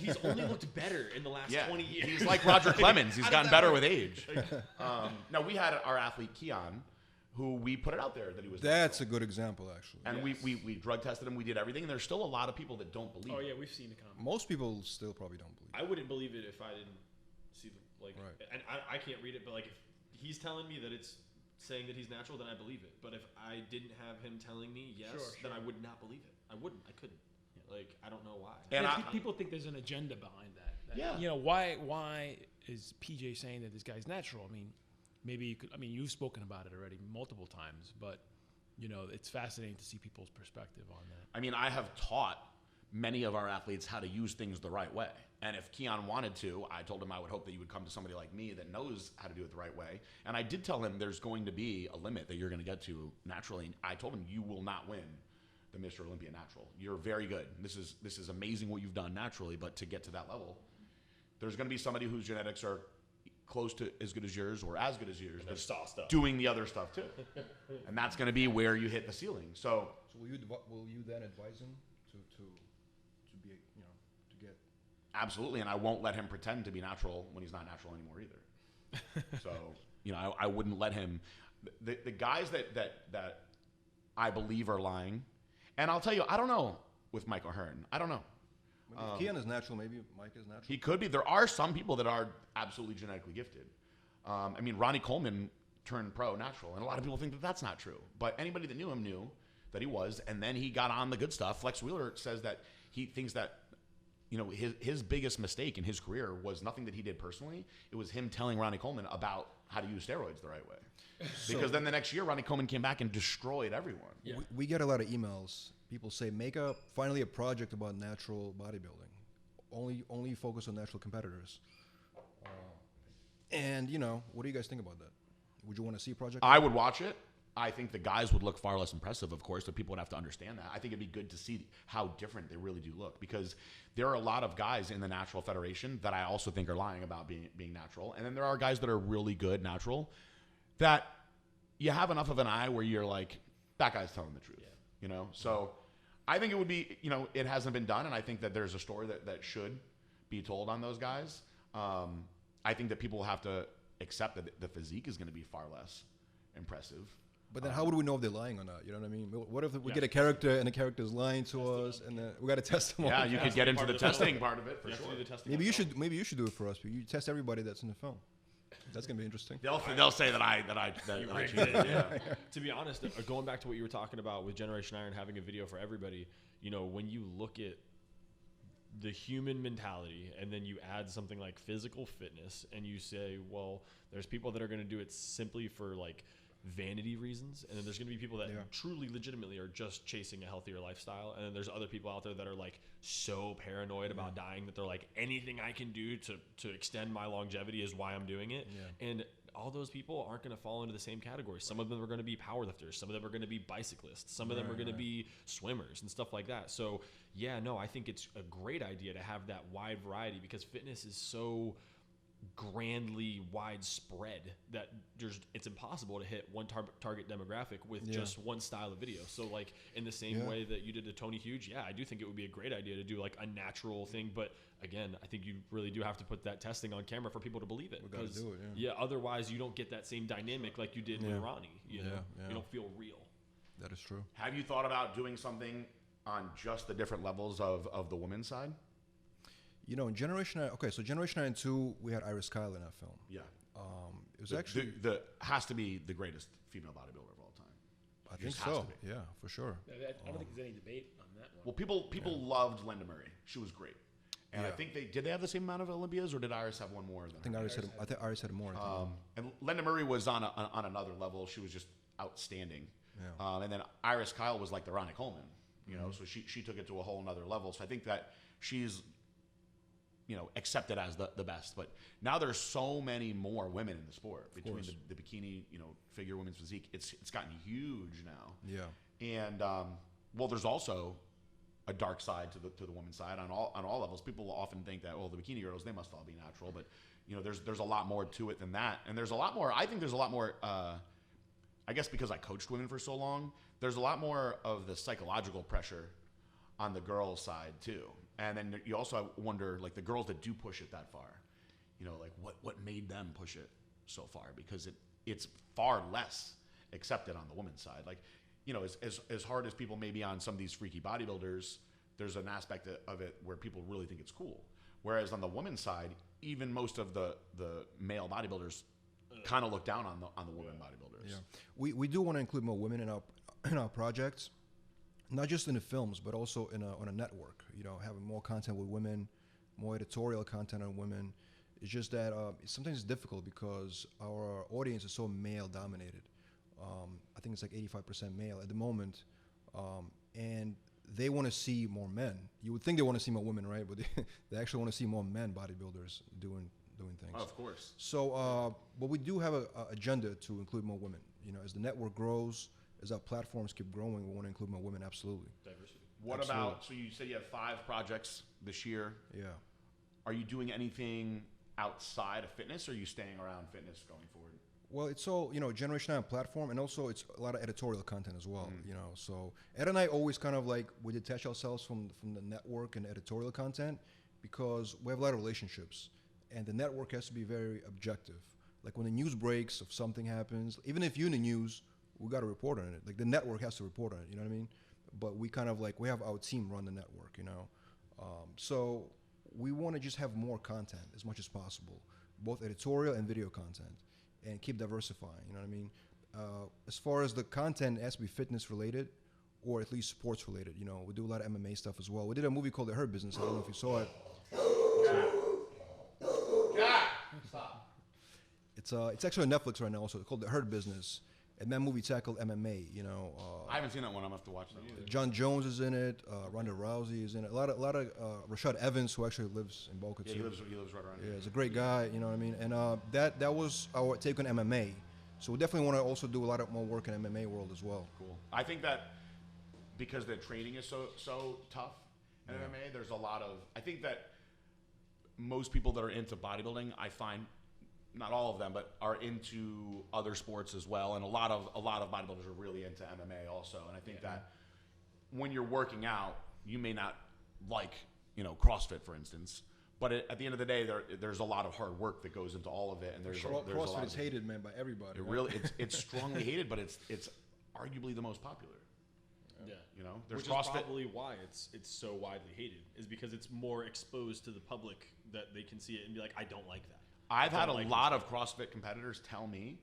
He's only looked better in the last 20 years. He's like Roger Clemens. He's gotten better with age. Now, we had our athlete, Keon, who we put it out there that he was That's a natural. good example, actually. And we drug tested him. We did everything. And there's still a lot of people that don't believe Oh it. yeah, we've seen the comment. Most people still probably don't believe. I wouldn't believe it if I didn't see the Right. and I can't read it, but like if he's telling me that it's saying that he's natural, then I believe it. But if I didn't have him telling me yes, then I would not believe it. I wouldn't. I couldn't. Like I don't know why. And People think there's an agenda behind that. Yeah. You know, why is PJ saying that this guy's natural? I mean, maybe you could. I mean, you've spoken about it already multiple times, but you know, it's fascinating to see people's perspective on that. I mean, I have taught many of our athletes how to use things the right way. And if Keon wanted to, I told him I would hope that you would come to somebody like me that knows how to do it the right way. And I did tell him there's going to be a limit that you're going to get to naturally. And I told him you will not win the Mr. Olympia natural. You're very good. This is amazing what you've done naturally, but to get to that level, there's going to be somebody whose genetics are close to as good as yours or as good as yours, but saw stuff. doing the other stuff too. And that's going to be where you hit the ceiling. So So will you then advise him to be, you know, to get? absolutely, and I won't let him pretend to be natural when he's not natural anymore either. So, you know, I wouldn't let him. The guys that I believe are lying, and I'll tell you, I don't know with Mike O'Hearn. I don't know. Maybe if Keon is natural, maybe Mike is natural. He could be. There are some people that are absolutely genetically gifted. I mean, Ronnie Coleman turned pro natural, and a lot of people think that that's not true. But anybody that knew him knew that he was, and then he got on the good stuff. Flex Wheeler says that he thinks that, you know, his biggest mistake in his career was nothing that he did personally. It was him telling Ronnie Coleman about how to use steroids the right way. Because then the next year, Ronnie Coleman came back and destroyed everyone. Yeah. We get a lot of emails. People say, make finally a project about natural bodybuilding. Only focus on natural competitors. And, you know, what do you guys think about that? Would you want to see a project? I would watch it. I think the guys would look far less impressive, of course, but people would have to understand that. I think it'd be good to see how different they really do look, because there are a lot of guys in the Natural Federation that I also think are lying about being natural. And then there are guys that are really good natural that you have enough of an eye where you're like, that guy's telling the truth, you know? So I think it would be, you know, it hasn't been done, and I think that there's a story that should be told on those guys. I think that people will have to accept that the physique is going to be far less impressive. But then how would we know if they're lying or not? You know what I mean? What if we get a character and the character's lying to us, and then we got to test them all? Yeah, you could get into the testing part of it for sure. Maybe you should do it for us. But you test everybody that's in the film. That's gonna be interesting. They'll say that I cheated. Yeah. To be honest, going back to what you were talking about with Generation Iron having a video for everybody, you know, when you look at the human mentality and then you add something like physical fitness and you say, well, there's people that are going to do it simply for like vanity reasons, and then there's going to be people that truly legitimately are just chasing a healthier lifestyle, and then there's other people out there that are like so paranoid about dying that they're like, anything I can do to extend my longevity is why I'm doing it. And all those people aren't going to fall into the same category. Some of them are going to be powerlifters, some of them are going to be bicyclists, some of them are going to be swimmers and stuff like that. So yeah, no, I think it's a great idea to have that wide variety, because fitness is so grandly widespread that it's impossible to hit one target demographic with just one style of video. So like in the same way that you did to Tony Huge, I do think it would be a great idea to do like a natural thing, but again, I think you really do have to put that testing on camera for people to believe it. We gotta do it, otherwise you don't get that same dynamic like you did with Ronnie. You know, you don't feel real. That is true. Have you thought about doing something on just the different levels of the women's side? You know, in Generation 9, so Generation 9 and 2, we had Iris Kyle in that film. Yeah. It was actually... has to be the greatest female bodybuilder of all time. I think so. Yeah, for sure. I don't think there's any debate on that one. Well, people loved Linda Murray. She was great. And I think did they have the same amount of Olympias, or did Iris have one more than I think Iris had more. And Linda Murray was on another level. She was just outstanding. Yeah. And then Iris Kyle was like the Ronnie Coleman, you know, so she took it to a whole nother level. So I think that she's, you know, accepted as the best. But now there's so many more women in the sport between the bikini, you know, figure women's physique. It's gotten huge now. Yeah. And well, there's also a dark side to the women's side on all levels. People often think that, well, the bikini girls, they must all be natural, but you know, there's a lot more to it than that. And there's a lot more. I think there's a lot more. I guess because I coached women for so long, there's a lot more of the psychological pressure on the girls' side too. And then you also wonder, like, the girls that do push it that far, you know, like what made them push it so far, because it's far less accepted on the women's side. Like, you know, as hard as people may be on some of these freaky bodybuilders, there's an aspect of it where people really think it's cool. Whereas on the women's side, even most of the male bodybuilders kind of look down on the women bodybuilders. Yeah, we do want to include more women in our projects, not just in the films, but also on a network. You know, having more content with women, more editorial content on women. It's just that sometimes it's difficult because our audience is so male dominated. I think it's like 85% male at the moment, and they want to see more men. You would think they want to see more women, right? But they actually want to see more men bodybuilders doing things. Oh, of course. So, but we do have a agenda to include more women. You know, as the network grows, as our platforms keep growing, we want to include more women. Absolutely. Diversity. What Absolutely. about, so you said you have 5 projects this year. Yeah. Are you doing anything outside of fitness, or are you staying around fitness going forward? Well, it's all, you know, Generation 9 platform, and also it's a lot of editorial content as well, you know. So Ed and I always kind of like, we detach ourselves from the network and editorial content because we have a lot of relationships, and the network has to be very objective. Like when the news breaks, if something happens, even if you're in the news, we got to report on it. Like the network has to report on it, you know what I mean? But we kind of like, we have our team run the network, you know. So we want to just have more content as much as possible, both editorial and video content, and keep diversifying, you know what I mean? As far as the content, it has to be fitness related or at least sports related. You know, we do a lot of MMA stuff as well. We did a movie called The Hurt Business. I don't know if you saw it. Stop. It's actually on Netflix right now also. It's called The Hurt Business. And that movie tackled MMA, you know. I haven't seen that one. I'm going to have to watch that. John Jones is in it. Ronda Rousey is in it. A lot of Rashad Evans, who actually lives in Boca Yeah, too. he lives right around Yeah, here. he's a great guy, you know what I mean? And that was our take on MMA. So we definitely want to also do a lot of more work in MMA world as well. Cool. I think that because the training is so tough in MMA, there's a lot of, I think that most people that are into bodybuilding, I find, not all of them, but are into other sports as well. And a lot of bodybuilders are really into MMA also. And I think that when you're working out, you may not like, you know, CrossFit, for instance. But at the end of the day, there's a lot of hard work that goes into all of it, and there's a lot CrossFit of is hated, man, by everybody. It right? really, it's strongly hated, but it's arguably the most popular. Yeah. You know, there's Which CrossFit. is probably why it's so widely hated, is because it's more exposed to the public that they can see it and be like, I don't like that. I've had a like lot of CrossFit competitors tell me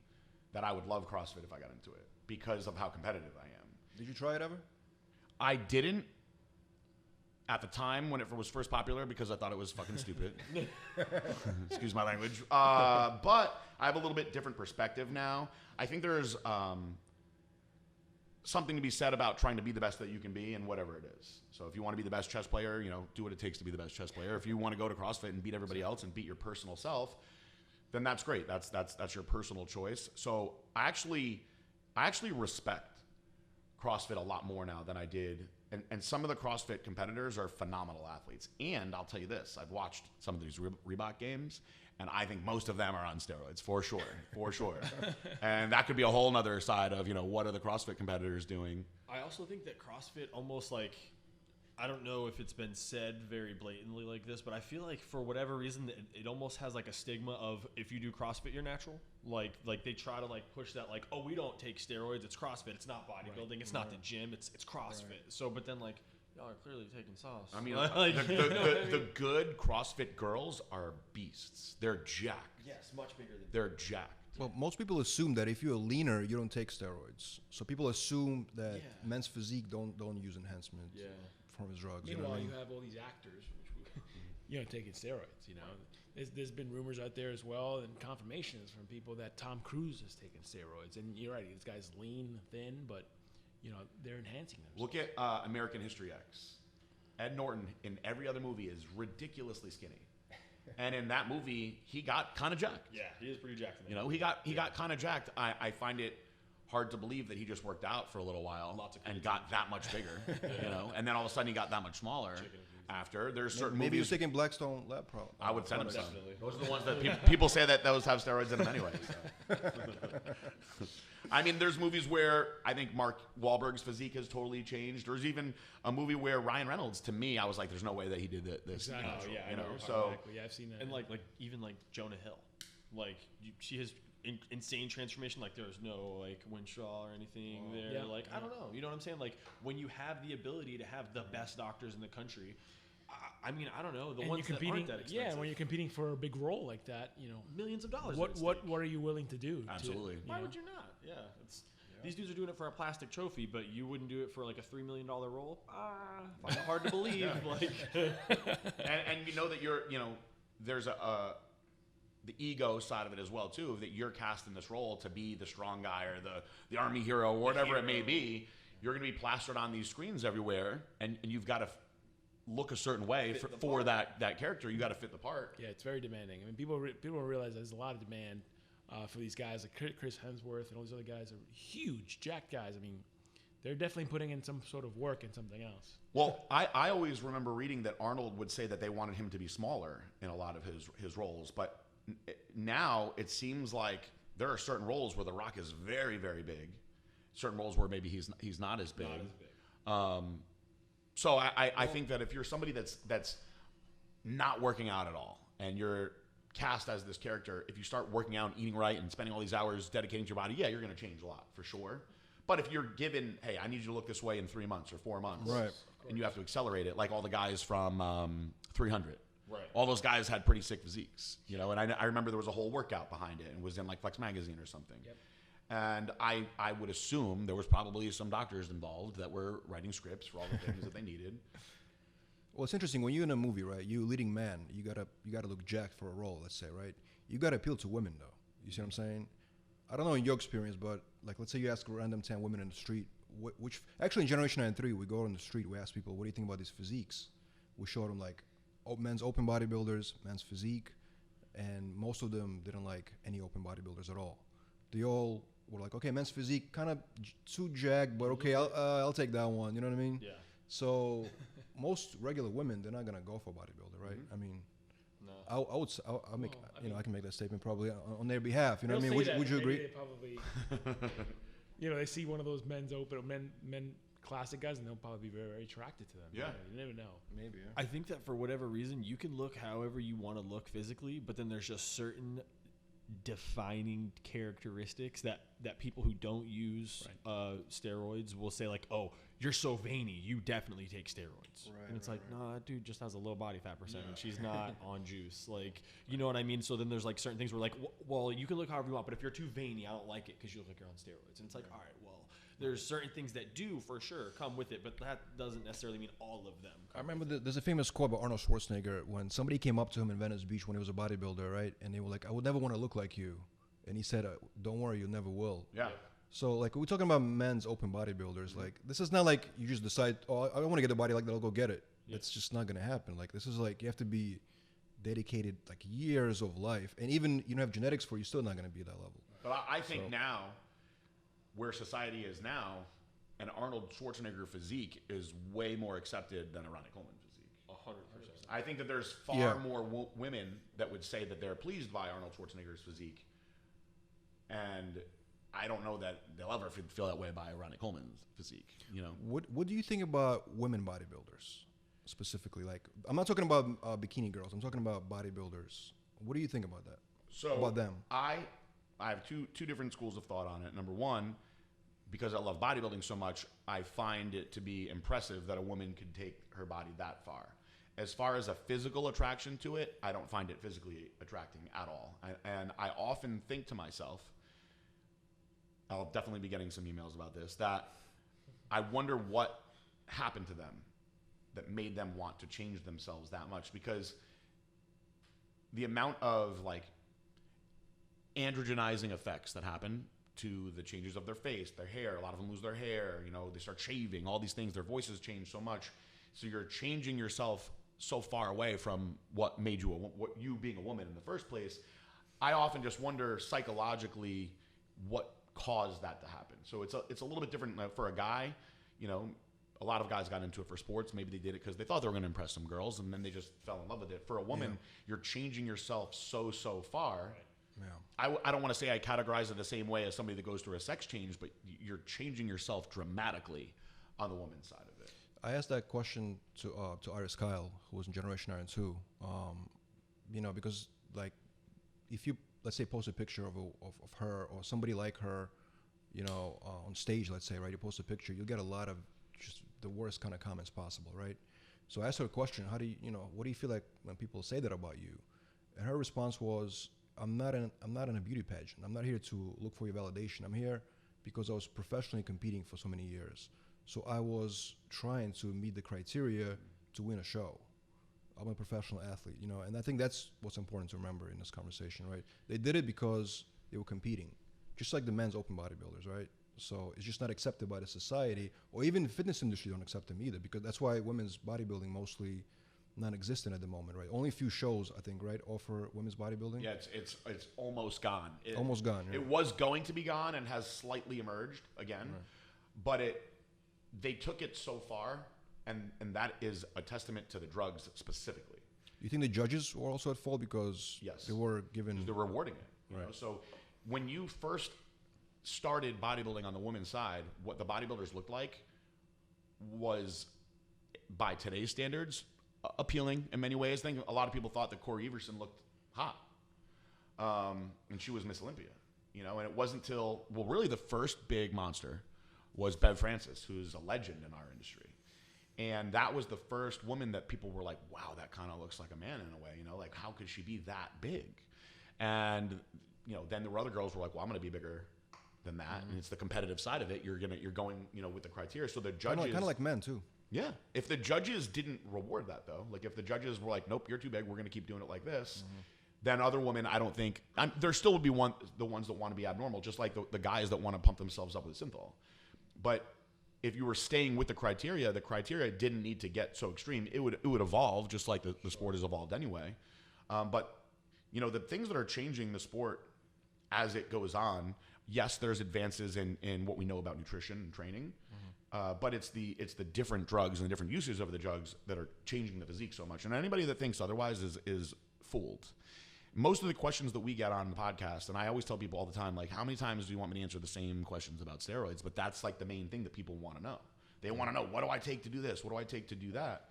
that I would love CrossFit if I got into it because of how competitive I am. Did you try it ever? I didn't at the time when it was first popular because I thought it was fucking stupid. Excuse my language. But I have a little bit different perspective now. I think there's something to be said about trying to be the best that you can be in whatever it is. So if you want to be the best chess player, you know, do what it takes to be the best chess player. If you want to go to CrossFit and beat everybody else and beat your personal self, then that's great. That's your personal choice. So I actually respect CrossFit a lot more now than I did. And some of the CrossFit competitors are phenomenal athletes. And I'll tell you this, I've watched some of these Reebok games, and I think most of them are on steroids, for sure. And that could be a whole nother side of, you know, what are the CrossFit competitors doing? I also think that CrossFit almost like, I don't know if it's been said very blatantly like this, but I feel like for whatever reason, it almost has like a stigma of if you do CrossFit, you're natural. Like they try to like push that like, oh, we don't take steroids. It's CrossFit. It's not bodybuilding. Right. It's not the gym. It's CrossFit. Right. So, but then like, y'all are clearly taking sauce. I mean, like, the good CrossFit girls are beasts. They're jacked. Yes, much bigger than They're jacked. Well, most people assume that if you're leaner, you don't take steroids. So people assume that men's physique don't use enhancement from his drugs. Meanwhile, you have all these actors, which you know, taking steroids. You know, there's been rumors out there as well, and confirmations from people that Tom Cruise has taken steroids. And you're right, this guy's lean, thin, but you know they're enhancing them. Look at American History X. Ed Norton in every other movie is ridiculously skinny. And in that movie, he got kind of jacked. Yeah, he is pretty jacked. You know, he got kind of jacked. I find it hard to believe that he just worked out for a little while and got that much bigger. You know, and then all of a sudden he got that much smaller. After there's certain maybe movies. He's taking Blackstone lab pro. I would send him some. Definitely. Those are the ones that people say that those have steroids in them anyway. So. I mean, there's movies where I think Mark Wahlberg's physique has totally changed. There's even a movie where Ryan Reynolds, to me, I was like, there's no way that he did this. Exactly. Natural, Oh, yeah, you know. I know. So Exactly. Yeah, I've seen that. And like even like Jonah Hill, like she has insane transformation. Like there's no like Winshaw or anything there. Yeah. Like I don't know. You know what I'm saying? Like when you have the ability to have the best doctors in the country. I mean, I don't know. The and ones that aren't that expensive. Yeah, when you're competing for a big role like that, millions of dollars. What are you willing to do? Absolutely. Why would you not? Yeah, these dudes are doing it for a plastic trophy, but you wouldn't do it for like a $3 million role. Find it hard to believe. Like, and you know that there's the ego side of it as well too. That you're cast in this role to be the strong guy or the army hero or whatever it may be. You're going to be plastered on these screens everywhere, and you've got to look a certain way for that character. You got to fit the part. Yeah, it's very demanding. I mean, people don't realize there's a lot of demand for these guys like Chris Hemsworth and all these other guys are huge, jacked guys. I mean, they're definitely putting in some sort of work and something else. Well, I always remember reading that Arnold would say that they wanted him to be smaller in a lot of his roles, but now it seems like there are certain roles where The Rock is very, very big. Certain roles where maybe he's not as big. So I think that if you're somebody that's not working out at all and you're cast as this character, if you start working out and eating right and spending all these hours dedicating to your body, yeah, you're going to change a lot for sure. But if you're given, hey, I need you to look this way in 3 months or 4 months, right, and you have to accelerate it, like all the guys from 300. right. All those guys had pretty sick physiques, and I remember there was a whole workout behind it and was in like Flex Magazine or something. Yep. And I would assume there was probably some doctors involved that were writing scripts for all the things that they needed. Well, it's interesting when you're in a movie, right? You're a leading man. You gotta look jacked for a role, let's say, right? You gotta appeal to women, though. You see what I'm saying? I don't know in your experience, but like, let's say you ask random 10 women in the street, which actually in Generation 9-3, we go on the street, we ask people, what do you think about these physiques? We show them like men's open bodybuilders, men's physique, and most of them didn't like any open bodybuilders at all. They all were like, okay, men's physique, kind of too jacked, but okay, I'll take that one. You know what I mean? Yeah. So most regular women, they're not gonna go for bodybuilder, right? I mean, No. I'll make, I can make that statement probably on their behalf. You know what I mean? Would you agree? They probably, they see one of those men's open men classic guys, and they'll probably be very, very attracted to them. Yeah. You never know. Maybe. Yeah. I think that for whatever reason, you can look however you want to look physically, but then there's just certain defining characteristics that people who don't use steroids will say, like, oh, you're so veiny, you definitely take steroids. Right, and it's like, no, that dude just has a low body fat percentage. He's not on juice. Like, you know what I mean? So then there's like certain things where like, well, you can look however you want, but if you're too veiny, I don't like it because you look like you're on steroids. And it's like, all right, well, there's certain things that do for sure come with it, but that doesn't necessarily mean all of them. I remember there's a famous quote by Arnold Schwarzenegger when somebody came up to him in Venice Beach when he was a bodybuilder, right? And they were like, I would never want to look like you. And he said, don't worry, you never will. Yeah. So, like, we're talking about men's open bodybuilders. Like, this is not like you just decide, oh, I want to get a body like that, I'll go get it. That's just not going to happen. Like, this is like, you have to be dedicated, like, years of life. And even you don't have genetics for it, you're still not going to be at that level. But I think now, where society is now, an Arnold Schwarzenegger physique is way more accepted than a Ronnie Coleman physique. 100%. I think that there's far more women that would say that they're pleased by Arnold Schwarzenegger's physique. And I don't know that they'll ever feel that way by Ronnie Coleman's physique, What do you think about women bodybuilders specifically? Like, I'm not talking about bikini girls. I'm talking about bodybuilders. What do you think about that? So about them? I have two different schools of thought on it. Number one, because I love bodybuilding so much, I find it to be impressive that a woman could take her body that far. As far as a physical attraction to it, I don't find it physically attracting at all. And I often think to myself, I'll definitely be getting some emails about this, that I wonder what happened to them that made them want to change themselves that much, because the amount of like androgenizing effects that happen to the changes of their face, their hair, a lot of them lose their hair, they start shaving, all these things, their voices change so much. So you're changing yourself so far away from what made you, what you being a woman in the first place. I often just wonder psychologically what caused that to happen. So it's a little bit different for a guy. A lot of guys got into it for sports. Maybe they did it because they thought they were going to impress some girls, and then they just fell in love with it. For a woman, you're changing yourself so far. Yeah. I don't want to say I categorize it the same way as somebody that goes through a sex change, but you're changing yourself dramatically on the woman's side of it. I asked that question to Iris Kyle, who was in Generation Iron 2. Because like, if you let's say, post a picture of her or somebody like her, on stage, let's say, right? You post a picture, you'll get a lot of just the worst kind of comments possible, right? So I asked her a question: how do what do you feel like when people say that about you? And her response was, I'm not in a beauty pageant. I'm not here to look for your validation. I'm here because I was professionally competing for so many years. So I was trying to meet the criteria to win a show. I'm a professional athlete, and I think that's what's important to remember in this conversation, right? They did it because they were competing, just like the men's open bodybuilders, right? So it's just not accepted by the society, or even the fitness industry don't accept them either, because that's why women's bodybuilding mostly non-existent at the moment, right? Only a few shows, I think, right, offer women's bodybuilding. Yeah, it's almost gone. Almost gone. Yeah. It was going to be gone and has slightly emerged again, but they took it so far, and that is a testament to the drugs specifically. You think the judges were also at fault because yes, they were given? They're rewarding it. You know? So when you first started bodybuilding on the women's side, what the bodybuilders looked like was, by today's standards, appealing in many ways. I think a lot of people thought that Corey Everson looked hot, and she was Miss Olympia, and it wasn't till, really the first big monster was Bev Francis, who's a legend in our industry. And that was the first woman that people were like, wow, that kind of looks like a man in a way, like how could she be that big? And, then the other girls were like, well, I'm going to be bigger than that. And it's the competitive side of it. You're going, with the criteria. So the judges, kind of like men too. Yeah. If the judges didn't reward that, though, like if the judges were like, nope, you're too big, we're going to keep doing it like this, then other women, I don't think, there still would be the ones that want to be abnormal, just like the guys that want to pump themselves up with synthol. But if you were staying with the criteria didn't need to get so extreme. It would evolve, just like the sport has evolved anyway. But, the things that are changing the sport as it goes on, yes, there's advances in what we know about nutrition and training. But it's the different drugs and the different uses of the drugs that are changing the physique so much. And anybody that thinks otherwise is fooled. Most of the questions that we get on the podcast, and I always tell people all the time, like, how many times do you want me to answer the same questions about steroids? But that's like the main thing that people want to know. They want to know, what do I take to do this? What do I take to do that?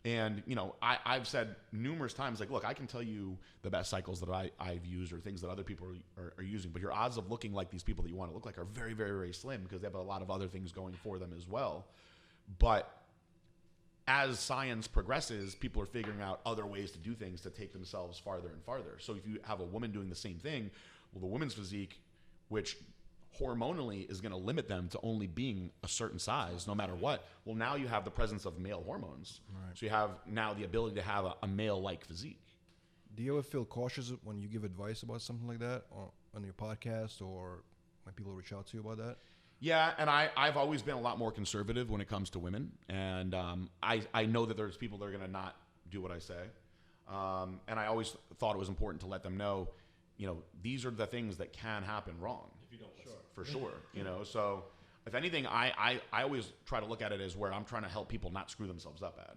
And, I've said numerous times, like, look, I can tell you the best cycles that I've used or things that other people are using, but your odds of looking like these people that you want to look like are very, very, very slim because they have a lot of other things going for them as well. But as science progresses, people are figuring out other ways to do things to take themselves farther and farther. So if you have a woman doing the same thing, well, the woman's physique, which hormonally is going to limit them to only being a certain size no matter what, well, now you have the presence of male hormones. Right. So you have now the ability to have a male-like physique. Do you ever feel cautious when you give advice about something like that on your podcast or when people reach out to you about that? Yeah, and I've always been a lot more conservative when it comes to women, and I know that there's people that are going to not do what I say, and I always thought it was important to let them know, these are the things that can happen wrong. If you don't listen. For sure, So if anything, I always try to look at it as where I'm trying to help people not screw themselves up bad.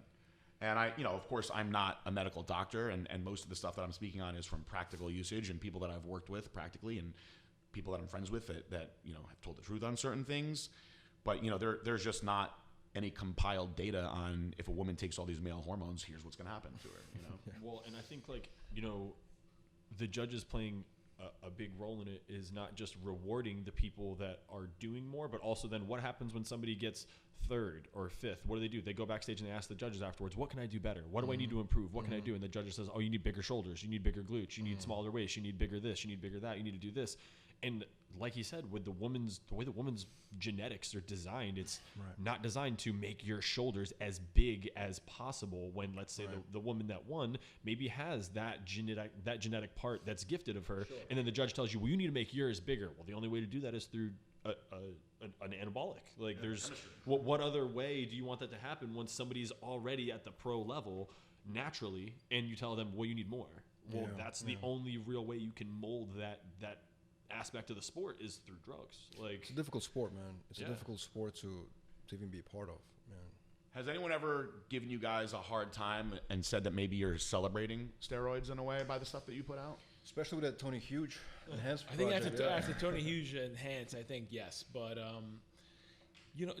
And of course, I'm not a medical doctor, and most of the stuff that I'm speaking on is from practical usage and people that I've worked with practically and people that I'm friends with that have told the truth on certain things. But, there's just not any compiled data on if a woman takes all these male hormones, here's what's going to happen to her, Yeah. Well, and I think the judges playing a big role in it is not just rewarding the people that are doing more, but also then what happens when somebody gets third or fifth? What do? They go backstage and they ask the judges afterwards, what can I do better? What do I need to improve? What can I do? And the judge says, oh, you need bigger shoulders. You need bigger glutes. You need smaller waist. You need bigger this. You need bigger that. You need to do this. And like he said, with the way the woman's genetics are designed, it's not designed to make your shoulders as big as possible. When, let's say, the woman that won maybe has that genetic part that's gifted of her, and then the judge tells you, well, you need to make yours bigger. Well, the only way to do that is through an anabolic. Like, there's what other way do you want that to happen when somebody's already at the pro level naturally, and you tell them, well, you need more. Well, that's the only real way you can mold that aspect of the sport is through drugs. Like, it's a difficult sport, man. It's a difficult sport to even be a part of, man. Has anyone ever given you guys a hard time and said that maybe you're celebrating steroids in a way by the stuff that you put out? Especially with that Tony Hughes enhanced I think project. after Tony Hughes enhanced, I think yes. But,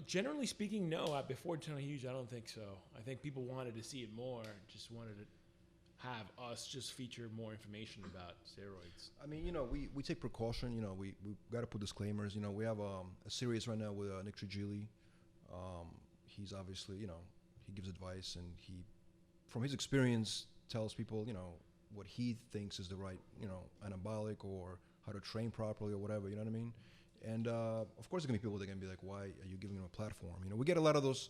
generally speaking, no. Before Tony Hughes, I don't think so. I think people wanted to see it more, just wanted it. have us just feature more information about steroids? I mean, we take precaution. We got to put disclaimers. We have a series right now with Nick Trigili. He's obviously, he gives advice, and he, from his experience, tells people, what he thinks is the right, anabolic or how to train properly or whatever. You know what I mean? And of course, there's gonna be people that are gonna be like, "Why are you giving him a platform?" We get a lot of those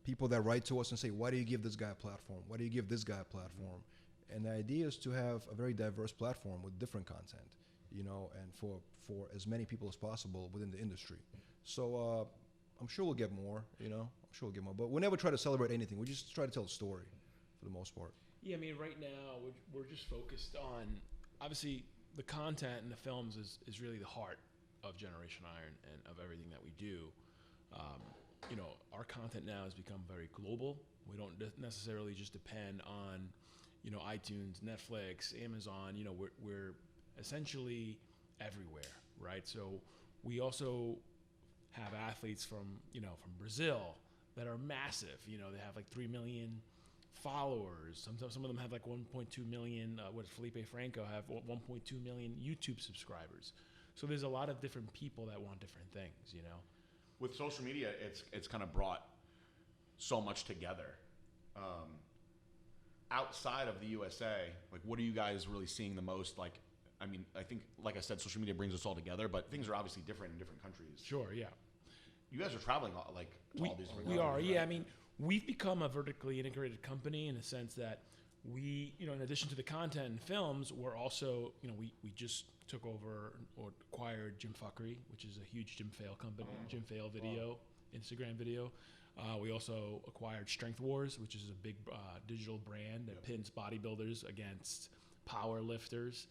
people that write to us and say, "Why do you give this guy a platform? Why do you give this guy a platform?" And the idea is to have a very diverse platform with different content, and for as many people as possible within the industry. So I'm sure we'll get more, But we never try to celebrate anything. We just try to tell a story for the most part. Yeah, I mean, right now we're just focused on, obviously, the content and the films is really the heart of Generation Iron and of everything that we do. Our content now has become very global. We don't necessarily just depend on, iTunes, Netflix, Amazon. We're essentially everywhere, right? So we also have athletes from Brazil that are massive. They have like 3 million followers. Sometimes some of them have like 1.2 million. Felipe Franco have 1.2 million YouTube subscribers. So there's a lot of different people that want different things. With social media, it's kind of brought so much together. Outside of the USA, like, what are you guys really seeing the most? Like, I mean, I think, like I said, social media brings us all together, but things are obviously different in different countries. Sure, yeah. You guys are traveling to all these different We are, countries, yeah. right? I mean, we've become a vertically integrated company in the sense that we, in addition to the content and films, we're also, we just took over or acquired Jim Fuckery, which is a huge Jim Fail company, Jim Fail video, Instagram video. We also acquired Strength Wars, which is a big digital brand that pins bodybuilders against power lifters.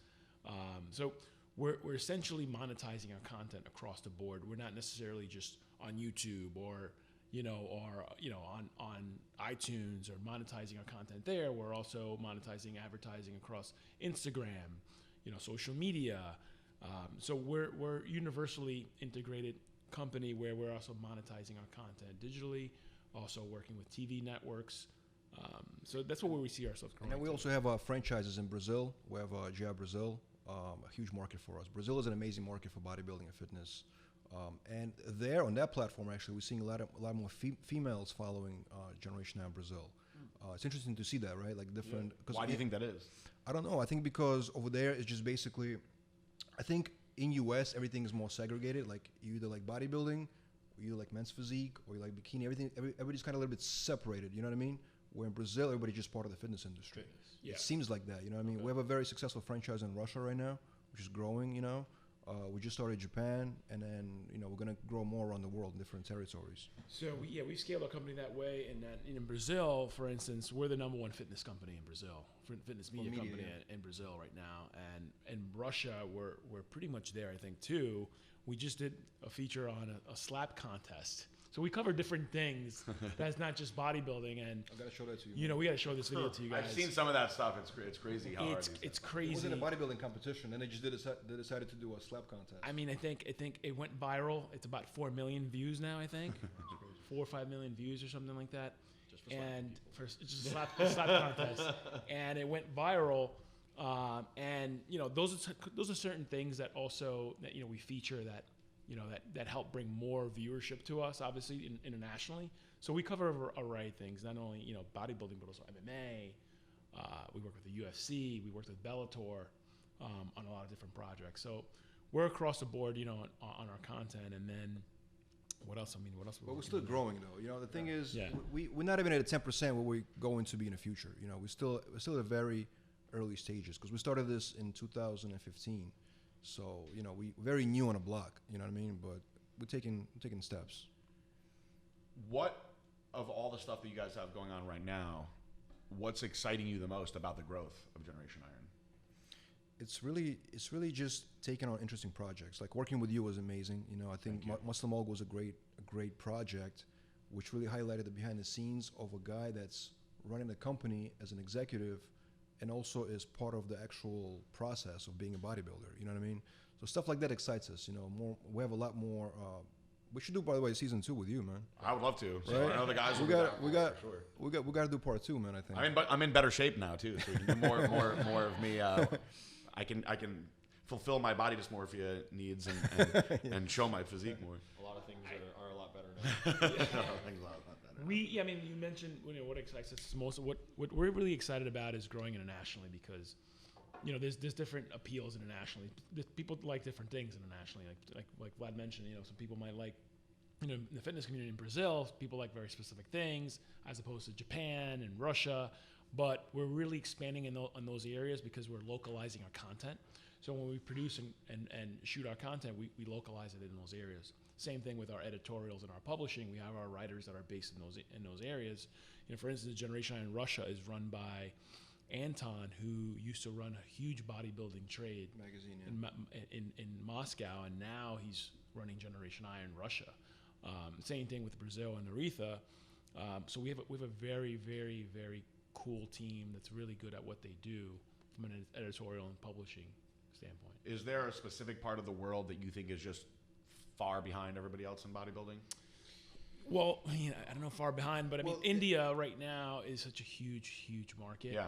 So we're essentially monetizing our content across the board. We're not necessarily just on YouTube or on iTunes or monetizing our content there. We're also monetizing advertising across Instagram, social media. So we're universally integrated company where we're also monetizing our content digitally, also working with TV networks. So that's where we see ourselves growing. And we also have franchises in Brazil. We have GI Brazil, a huge market for us. Brazil is an amazing market for bodybuilding and fitness. And there on that platform, actually, we're seeing a lot more females following Generation Now Brazil. It's interesting to see that, right? Like different. Yeah. Why do you think that is? I don't know. I think because over there it's just basically, I think in US everything is more segregated. Like you either like bodybuilding, or you like men's physique, or you like bikini. Everybody's kind of a little bit separated. You know what I mean? Where in Brazil everybody's just part of the fitness industry. Yeah. It seems like that. You know what I mean? Okay. We have a very successful franchise in Russia right now, which is growing. We just started Japan, and then we're gonna grow more around the world in different territories. So we've scaled our company that way, and that in Brazil, for instance, we're the #1 fitness company in Brazil, fitness media company in Brazil right now, and in Russia we're pretty much there, I think, too. We just did a feature on a slap contest. So we cover different things. That's not just bodybuilding, and I gotta show that to you. we gotta show this video to you guys. I've seen some of that stuff. It's crazy how hard It's It crazy. was in a bodybuilding competition, and they just decided to do a slap contest. I mean, I think it went viral. It's about 4 million views now, I think. 4 or 5 million views or something like that. Just just a slap contest, and it went viral. And those are certain things that also that we feature that that help bring more viewership to us, obviously internationally. So we cover a array of things, not only bodybuilding, but also MMA. We work with the UFC. We worked with Bellator on a lot of different projects. So we're across the board, on our content. And then what else? But we're still growing, though. The thing is, Yeah. we're not even at 10% where we're going to be in the future. We're still at very early stages because we started this in 2015. So we very new on the block. You know what I mean? But we're taking steps. What of all the stuff that you guys have going on right now, what's exciting you the most about the growth of Generation Iron? It's really just taking on interesting projects. Like working with you was amazing. I think Muscle Mogul was a great project, which really highlighted the behind the scenes of a guy that's running the company as an executive, and also is part of the actual process of being a bodybuilder. You know what I mean? So stuff like that excites us. We have a lot more We should do, by the way, season 2 with you, man. I would love to. So Right? I know the guys. We will be got down we for got sure. we got to do part 2, man. I think. I'm in better shape now too, so we can do more of me. I can fulfill my body dysmorphia needs and show my physique more. A lot of things are a lot better now. Things like that. I mean, you mentioned what excites us most. What we're really excited about is growing internationally because, there's different appeals internationally. People like different things internationally. Like Vlad mentioned, some people might like, in the fitness community in Brazil, people like very specific things as opposed to Japan and Russia. But we're really expanding in those areas because we're localizing our content. So when we produce and shoot our content, we localize it in those areas. Same thing with our editorials and our publishing. We have our writers that are based in those areas. For instance, Generation I in Russia is run by Anton, who used to run a huge bodybuilding trade Magazine, in Moscow, and now he's running Generation I in Russia. Same thing with Brazil and Aretha. So we have a very, very, very cool team that's really good at what they do from an editorial and publishing standpoint. Is there a specific part of the world that you think is just far behind everybody else in bodybuilding? Well, I don't know far behind, but India right now is such a huge, huge market. Yeah.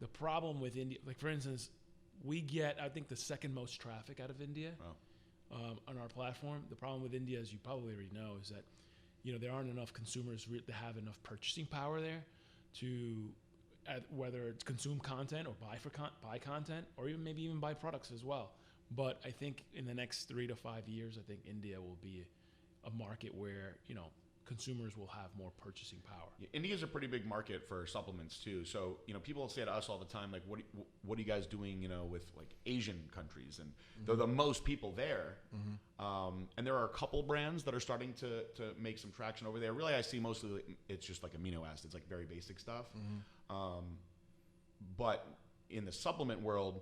The problem with India, like for instance, we get, I think, the second most traffic out of India on our platform. The problem with India, as you probably already know, is that there aren't enough consumers to have enough purchasing power there to whether it's consume content or buy content, or maybe even buy products as well. But I think in the next 3 to 5 years, I think India will be a market where consumers will have more purchasing power. Yeah, India is a pretty big market for supplements too. So people say to us all the time, like, what are you guys doing, with like Asian countries, and they're the most people there. And there are a couple brands that are starting to make some traction over there. Really, I see mostly it's just like amino acids, like very basic stuff. But in the supplement world,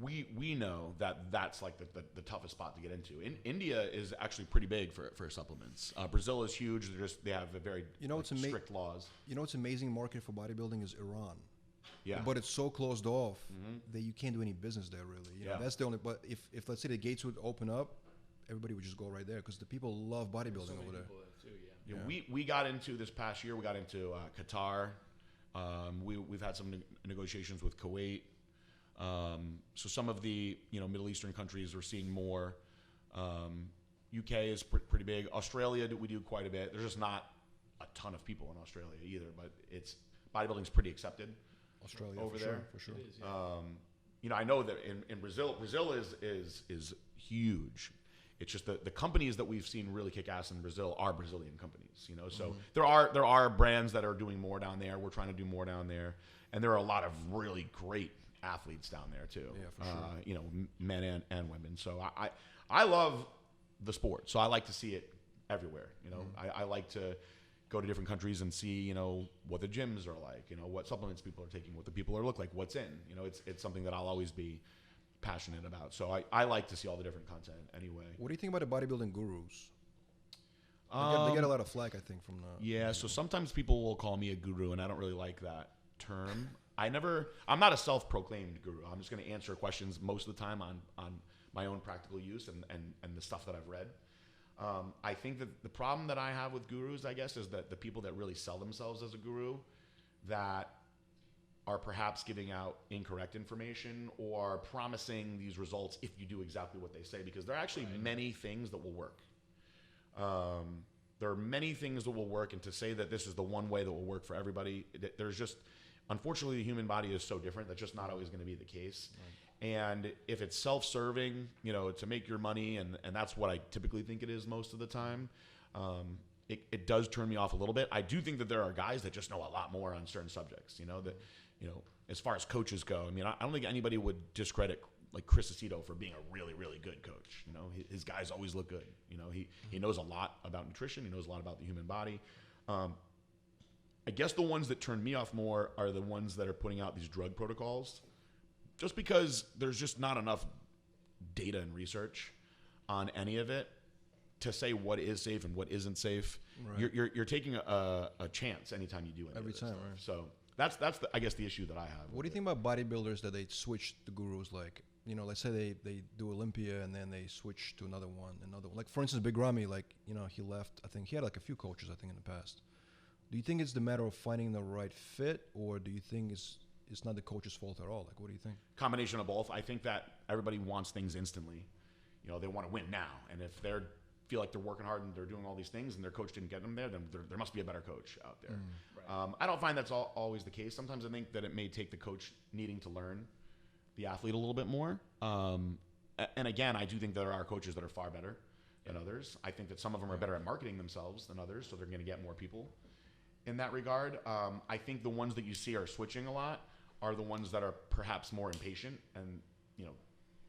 we know that's like the toughest spot to get into. India is actually pretty big for supplements. Brazil is huge. They have a very strict laws. What's amazing market for bodybuilding is Iran. Yeah. But it's so closed off that you can't do any business there really. That's the only. But if let's say the gates would open up, everybody would just go right there because the people love bodybuilding over there. We got into this past year. We got into Qatar. We've had some negotiations with Kuwait. So some of the Middle Eastern countries we're seeing more. UK is pretty big. Australia we do quite a bit. There's just not a ton of people in Australia either, but bodybuilding's pretty accepted. Australia over for there sure, for sure. It is, yeah. I know that in Brazil is huge. It's just the companies that we've seen really kick ass in Brazil are Brazilian companies, So there are brands that are doing more down there. We're trying to do more down there, and there are a lot of really great athletes down there too. Yeah, for sure. Men and women. So I love the sport. So I like to see it everywhere. I like to go to different countries and see what the gyms are like. What supplements people are taking, what the people look like, what's in. It's something that I'll always be passionate about. So I like to see all the different content anyway. What do you think about the bodybuilding gurus? They get a lot of flack, I think, from the. Yeah. So sometimes people will call me a guru, and I don't really like that term. I'm not a self-proclaimed guru. I'm just going to answer questions most of the time on my own practical use and the stuff that I've read. I think that the problem that I have with gurus, I guess, is that the people that really sell themselves as a guru that are perhaps giving out incorrect information or promising these results if you do exactly what they say, because there are actually many things that will work. There are many things that will work, and to say that this is the one way that will work for everybody, there's just, unfortunately, the human body is so different. That's just not always going to be the case. Right. And if it's self-serving, to make your money, and that's what I typically think it is most of the time, it does turn me off a little bit. I do think that there are guys that just know a lot more on certain subjects, as far as coaches go. I mean, I don't think anybody would discredit like Chris Aceto for being a really, really good coach. His guys always look good. He knows a lot about nutrition. He knows a lot about the human body. I guess the ones that turn me off more are the ones that are putting out these drug protocols, just because there's just not enough data and research on any of it to say what is safe and what isn't safe. Right. You're taking a chance anytime you do any every of this time. stuff. Right. So that's I guess the issue that I have. What do you think about bodybuilders that they switch the gurus? Like you know, let's say they do Olympia and then they switch to another one. Like, for instance, Big Ramy, like, you know, he left, I think he had like a few coaches, I think, in the past. Do you think it's the matter of finding the right fit, or do you think it's not the coach's fault at all? Like, what do you think? Combination of both. I think that everybody wants things instantly. You know, they want to win now. And if they feel like they're working hard and they're doing all these things and their coach didn't get them there, then there must be a better coach out there. Right. I don't find that's always the case. Sometimes I think that it may take the coach needing to learn the athlete a little bit more. And again, I do think there are coaches that are far better than others. I think that some of them are better at marketing themselves than others, so they're going to get more people in that regard. I think the ones that you see are switching a lot are the ones that are perhaps more impatient and, you know,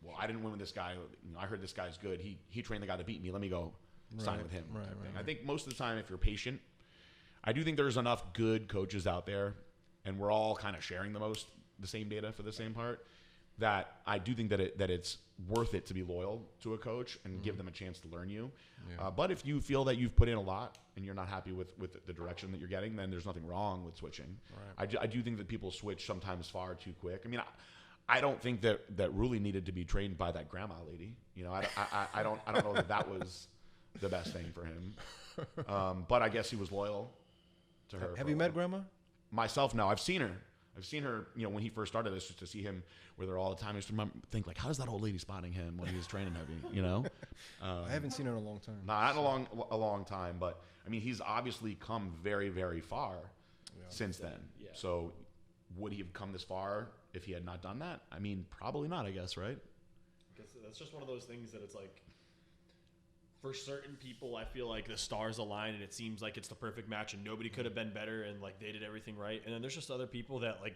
well, I didn't win with this guy. You know, I heard this guy's good. He trained the guy that beat me. Let me go sign with him. Right. I think most of the time, if you're patient, I do think there's enough good coaches out there, and we're all kind of sharing the same data for the same part, that I do think that it's worth it to be loyal to a coach and give them a chance to learn you. Yeah. But if you feel that you've put in a lot and you're not happy with the direction that you're getting, then there's nothing wrong with switching. Right. I do think that people switch sometimes far too quick. I mean, I don't think that Rulli needed to be trained by that grandma lady. You know, I don't know that was the best thing for him. But I guess he was loyal to her. Have you met Grandma? Myself, no. I've seen her. You know, when he first started this, just to see him with her all the time. I used to think, like, how is that old lady spotting him when he was training heavy? You know, I haven't seen her in a long time. not in a long time, but I mean, he's obviously come very, very far since then. Yeah. So, would he have come this far if he had not done that? I mean, probably not. I guess, right? I guess that's just one of those things that it's like, for certain people, I feel like the stars align and it seems like it's the perfect match and nobody could have been better and like they did everything right. And then there's just other people that like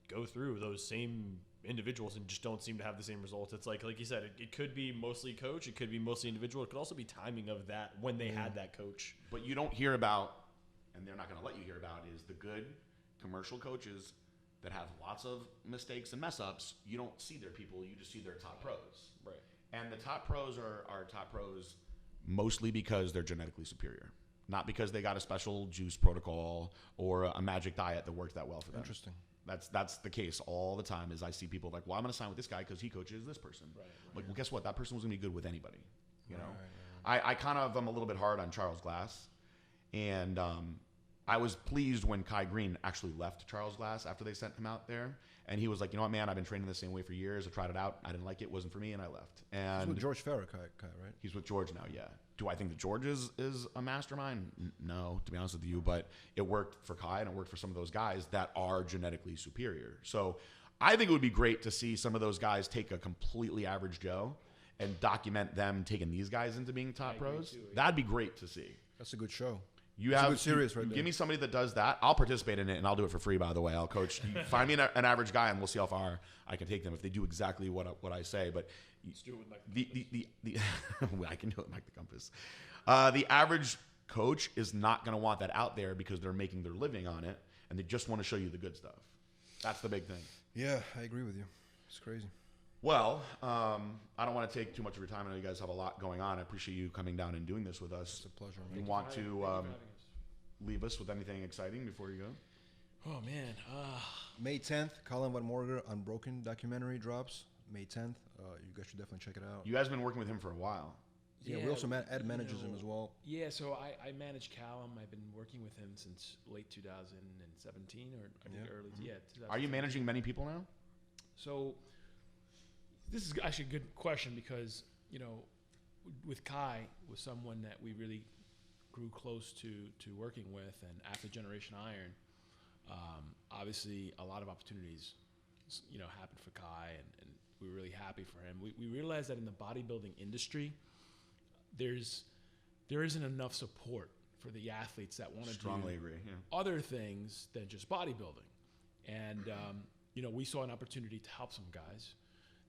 go through those same individuals and just don't seem to have the same results. It's like you said, it could be mostly coach, it could be mostly individual, it could also be timing of that when they had that coach. But you don't hear about, and they're not going to let you hear about, is the good commercial coaches that have lots of mistakes and mess ups. You don't see their people, you just see their top pros. Right. And the top pros are top pros mostly because they're genetically superior, not because they got a special juice protocol or a magic diet that worked that well for them. Interesting. That's the case all the time. Is I see people like, well, I'm going to sign with this guy because he coaches this person. Right. Like, well, guess what? That person was going to be good with anybody. You know, I kind of am a little bit hard on Charles Glass, and I was pleased when Kai Green actually left Charles Glass after they sent him out there, and he was like, you know what, man, I've been training the same way for years. I tried it out. I didn't like it. It wasn't for me, and I left. And He's with George Farah, Kai, right? he's with George now, yeah. Do I think that George is a mastermind? No, to be honest with you, but it worked for Kai and it worked for some of those guys that are genetically superior. So I think it would be great to see some of those guys take a completely average Joe and document them taking these guys into being top pros. That'd be great to see. That's a good show. You That's a have good series right you there. give me somebody that does that. I'll participate in it, and I'll do it for free. By the way, I'll coach. Find me an average guy, and we'll see how far I can take them if they do exactly what I say. But Let's do it with Mike. the I can do it, Mike the Compass. The average coach is not going to want that out there because they're making their living on it, and they just want to show you the good stuff. That's the big thing. Yeah, I agree with you. It's crazy. Well, I don't want to take too much of your time. I know you guys have a lot going on. I appreciate you coming down and doing this with us. It's a pleasure, You man. want to leave us with anything exciting before you go? Oh man. May 10th, Colin Van Morger Unbroken documentary drops. May 10th. You guys should definitely check it out. You guys have been working with him for a while. Yeah, we also Ed manages him as well. Yeah, so I manage Callum. I've been working with him since late 2017 or I think early. Yeah. Are you managing many people now? So this is actually a good question because, you know, with Kai was someone that we really grew close to working with, and after Generation Iron, obviously a lot of opportunities, you know, happened for Kai, and we were really happy for him. We realized that in the bodybuilding industry, there isn't enough support for the athletes that want to Strongly do agree. Yeah. other things than just bodybuilding. And, you know, we saw an opportunity to help some guys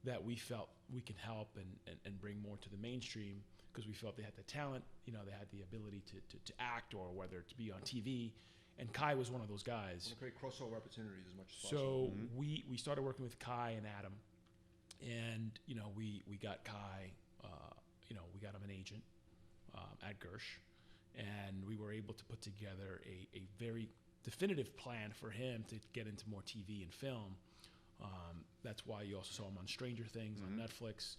that we felt we can help and bring more to the mainstream because we felt they had the talent, you know, they had the ability to act or whether to be on TV. And Kai was one of those guys. To create crossover opportunities as much as possible. So we started working with Kai and Adam. And, you know, we got Kai, you know, we got him an agent at Gersh. And we were able to put together a very definitive plan for him to get into more TV and film. That's why you also saw him on Stranger Things on Netflix.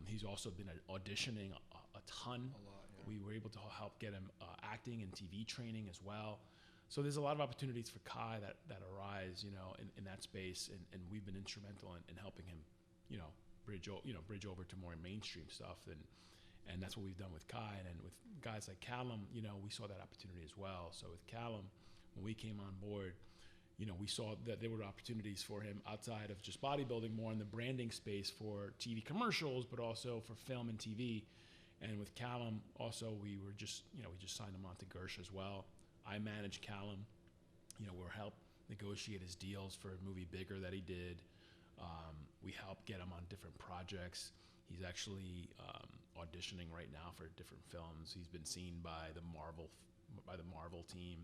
He's also been auditioning a ton. A lot, yeah. We were able to help get him acting and TV training as well. So there's a lot of opportunities for Kai that arise, in that space, and we've been instrumental in helping him, bridge over to more mainstream stuff, and that's what we've done with Kai, and with guys like Callum, we saw that opportunity as well. So with Callum, when we came on board, we saw that there were opportunities for him outside of just bodybuilding, more in the branding space for TV commercials, but also for film and TV. And with Callum, also we just signed him on to Gersh as well. I managed Callum. We'll help negotiate his deals for a movie Bigger that he did. We helped get him on different projects. He's actually auditioning right now for different films. He's been seen by the Marvel team,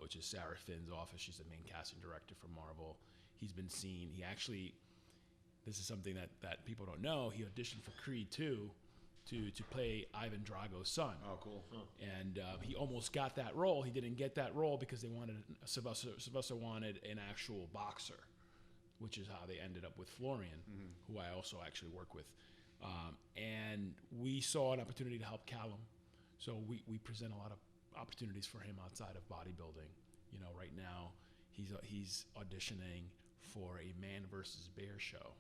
which is Sarah Finn's office. She's the main casting director for Marvel. He's been seen. This is something that people don't know. He auditioned for Creed 2 to play Ivan Drago's son. Oh, cool. And he almost got that role. He didn't get that role because Sylvester wanted an actual boxer, which is how they ended up with Florian, who I also actually work with. And we saw an opportunity to help Callum. So we present a lot of opportunities for him outside of bodybuilding. Right now he's auditioning for a Man versus Bear show,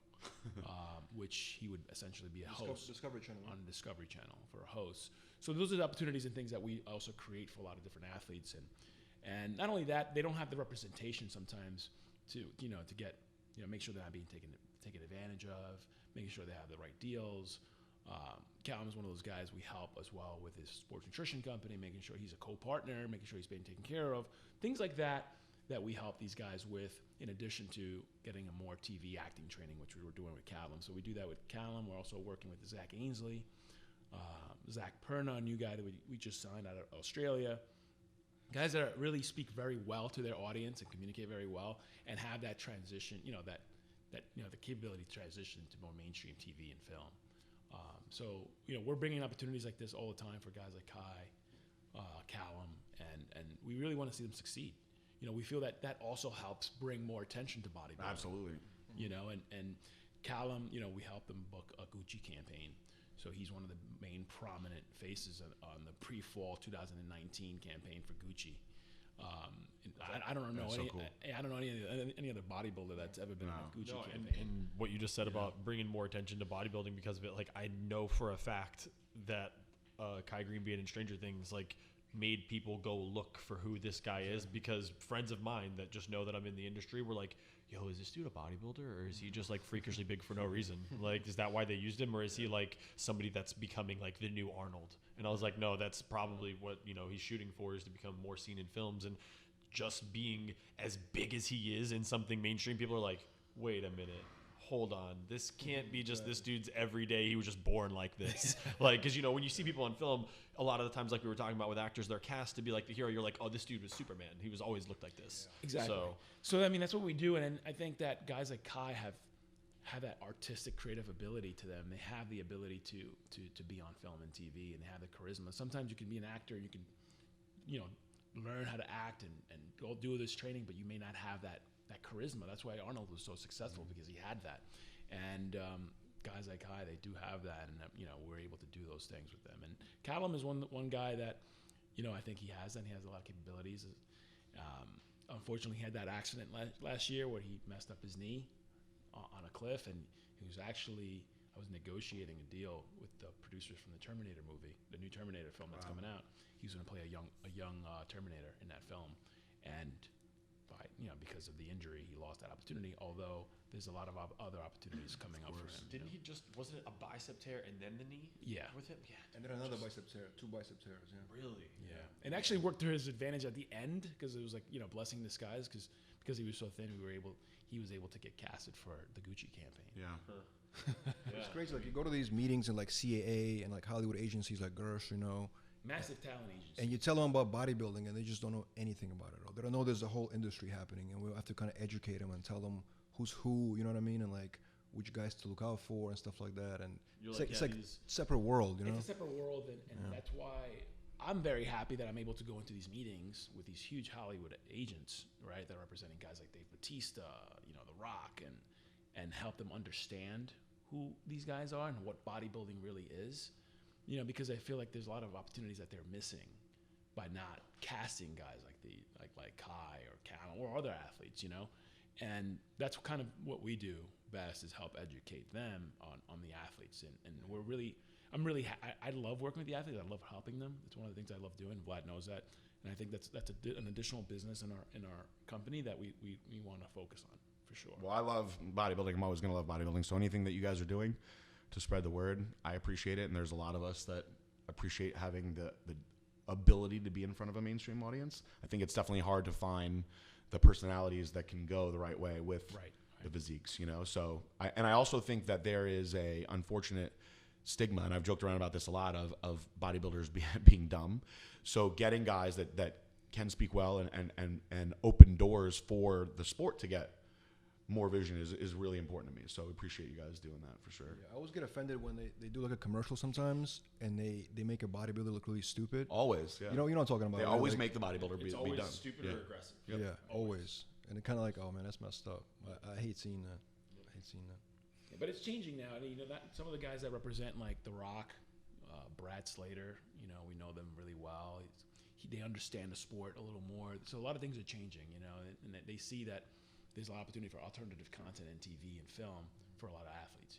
which he would essentially be a host Discovery Channel. on Discovery Channel for a host. So those are the opportunities and things that we also create for a lot of different athletes. And not only that, they don't have the representation sometimes to get, make sure they're not being taken advantage of, making sure they have the right deals. Callum is one of those guys we help as well with his sports nutrition company, making sure he's a co-partner, making sure he's being taken care of, things like that we help these guys with, in addition to getting a more TV acting training, which we were doing with Callum. So we do that with Callum. We're also working with Zach Ainsley, Zach Perna, a new guy that we just signed out of Australia. Guys that really speak very well to their audience and communicate very well and have that transition, the capability to transition to more mainstream TV and film. So we're bringing opportunities like this all the time for guys like Kai, Callum, and we really want to see them succeed. We feel that also helps bring more attention to bodybuilding. Absolutely. And Callum, we helped him book a Gucci campaign. So he's one of the main prominent faces on the pre-fall 2019 campaign for Gucci. I don't know so cool. I don't know any other bodybuilder that's ever been on a Gucci campaign. And what you just said about bringing more attention to bodybuilding because of it, like I know for a fact that Kai Green being in Stranger Things, like made people go look for who this guy is, because friends of mine that just know that I'm in the industry were like, yo, is this dude a bodybuilder or is he just like freakishly big for no reason? Like, is that why they used him, or is he like somebody that's becoming like the new Arnold? And I was like, no, that's probably what he's shooting for, is to become more seen in films. And just being as big as he is in something mainstream, people are like, wait a minute, hold on, this can't be just this dude's every day, he was just born like this. Like, because when you see people on film, a lot of the times, like we were talking about with actors, they're cast to be like the hero. You're like, oh, this dude was Superman, he was always looked like this. Yeah. Exactly. So I mean, that's what we do. And I think that guys like Kai have that artistic creative ability to them. They have the ability to be on film and TV, and they have the charisma. Sometimes you can be an actor, you can learn how to act and go do this training, but you may not have that charisma. That's why Arnold was so successful, because he had that. And guys like Kai, they do have that, and we're able to do those things with them. And Callum is one guy that I think he has, and he has a lot of capabilities. Unfortunately, he had that accident last year where he messed up his knee on a cliff, and he was actually, I was negotiating a deal with the producers from the Terminator movie, the new Terminator film that's coming out. He was going to play a young Terminator in that film, and because of the injury, he lost that opportunity. Although there's a lot of other opportunities coming up for him. Didn't he just, wasn't it a bicep tear and then the knee? Yeah. With him? Yeah. And then another bicep tear, 2 bicep tears. Yeah. Really? Yeah. And actually worked to his advantage at the end, because it was like blessing in disguise, because he was so thin, he was able to get casted for the Gucci campaign. Yeah. It's crazy. Like you go to these meetings in like CAA and like Hollywood agencies like Gersh, Massive talent agency. and you tell them about bodybuilding, and they just don't know anything about it. Or they don't know there's a whole industry happening, and we have to kind of educate them and tell them who's who. You know what I mean? And like which guys to look out for and stuff like that. And it's like separate world. It's a separate world, and that's why I'm very happy that I'm able to go into these meetings with these huge Hollywood agents, right, that are representing guys like Dave Bautista, The Rock, and help them understand who these guys are and what bodybuilding really is. Because I feel like there's a lot of opportunities that they're missing by not casting guys like Kai or Cal or other athletes, and that's kind of what we do best, is help educate them on the athletes, and I love working with the athletes. I love helping them. It's one of the things I love doing. Vlad knows that, and I think that's an additional business in our company that we want to focus on for sure. Well, I love bodybuilding. I'm always going to love bodybuilding. So anything that you guys are doing to spread the word, I appreciate it. And there's a lot of us that appreciate having the ability to be in front of a mainstream audience. I think it's definitely hard to find the personalities that can go the right way with the physiques, So I also think that there is a unfortunate stigma, and I've joked around about this a lot, of bodybuilders being dumb. So getting guys that can speak well and open doors for the sport to get more vision is really important to me. So I appreciate you guys doing that for sure. Yeah, I always get offended when they do like a commercial sometimes and they make a bodybuilder look really stupid. Always, yeah. You know what I'm talking about. They right? always like, make the bodybuilder be always dumb. stupid Yeah. or aggressive. Yep. Yeah, always. And it's kind of like, oh man, that's messed up. I hate seeing that. Yeah, but it's changing now. I mean, some of the guys that represent like The Rock, Brad Slater, we know them really well. They understand the sport a little more. So a lot of things are changing, and they see that there's a lot of opportunity for alternative content in TV and film for a lot of athletes,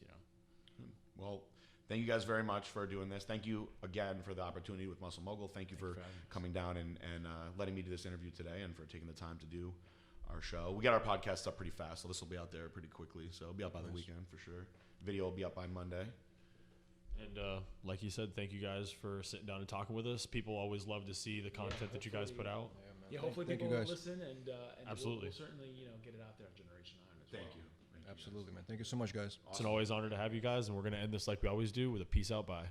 Well, thank you guys very much for doing this. Thank you again for the opportunity with Muscle Mogul. Thank you for coming down and letting me do this interview today, and for taking the time to do our show. We got our podcast up pretty fast, so this will be out there pretty quickly. So it'll be up by the weekend for sure. Video will be up by Monday. And like you said, thank you guys for sitting down and talking with us. People always love to see the content that you guys put out. Yeah, hopefully Thank people you will guys. listen, and Absolutely. we'll certainly get it out there on Generation Iron as well. Thank you. Absolutely, man. Thank you so much, guys. It's an always honor to have you guys, and we're going to end this like we always do with a peace out bye.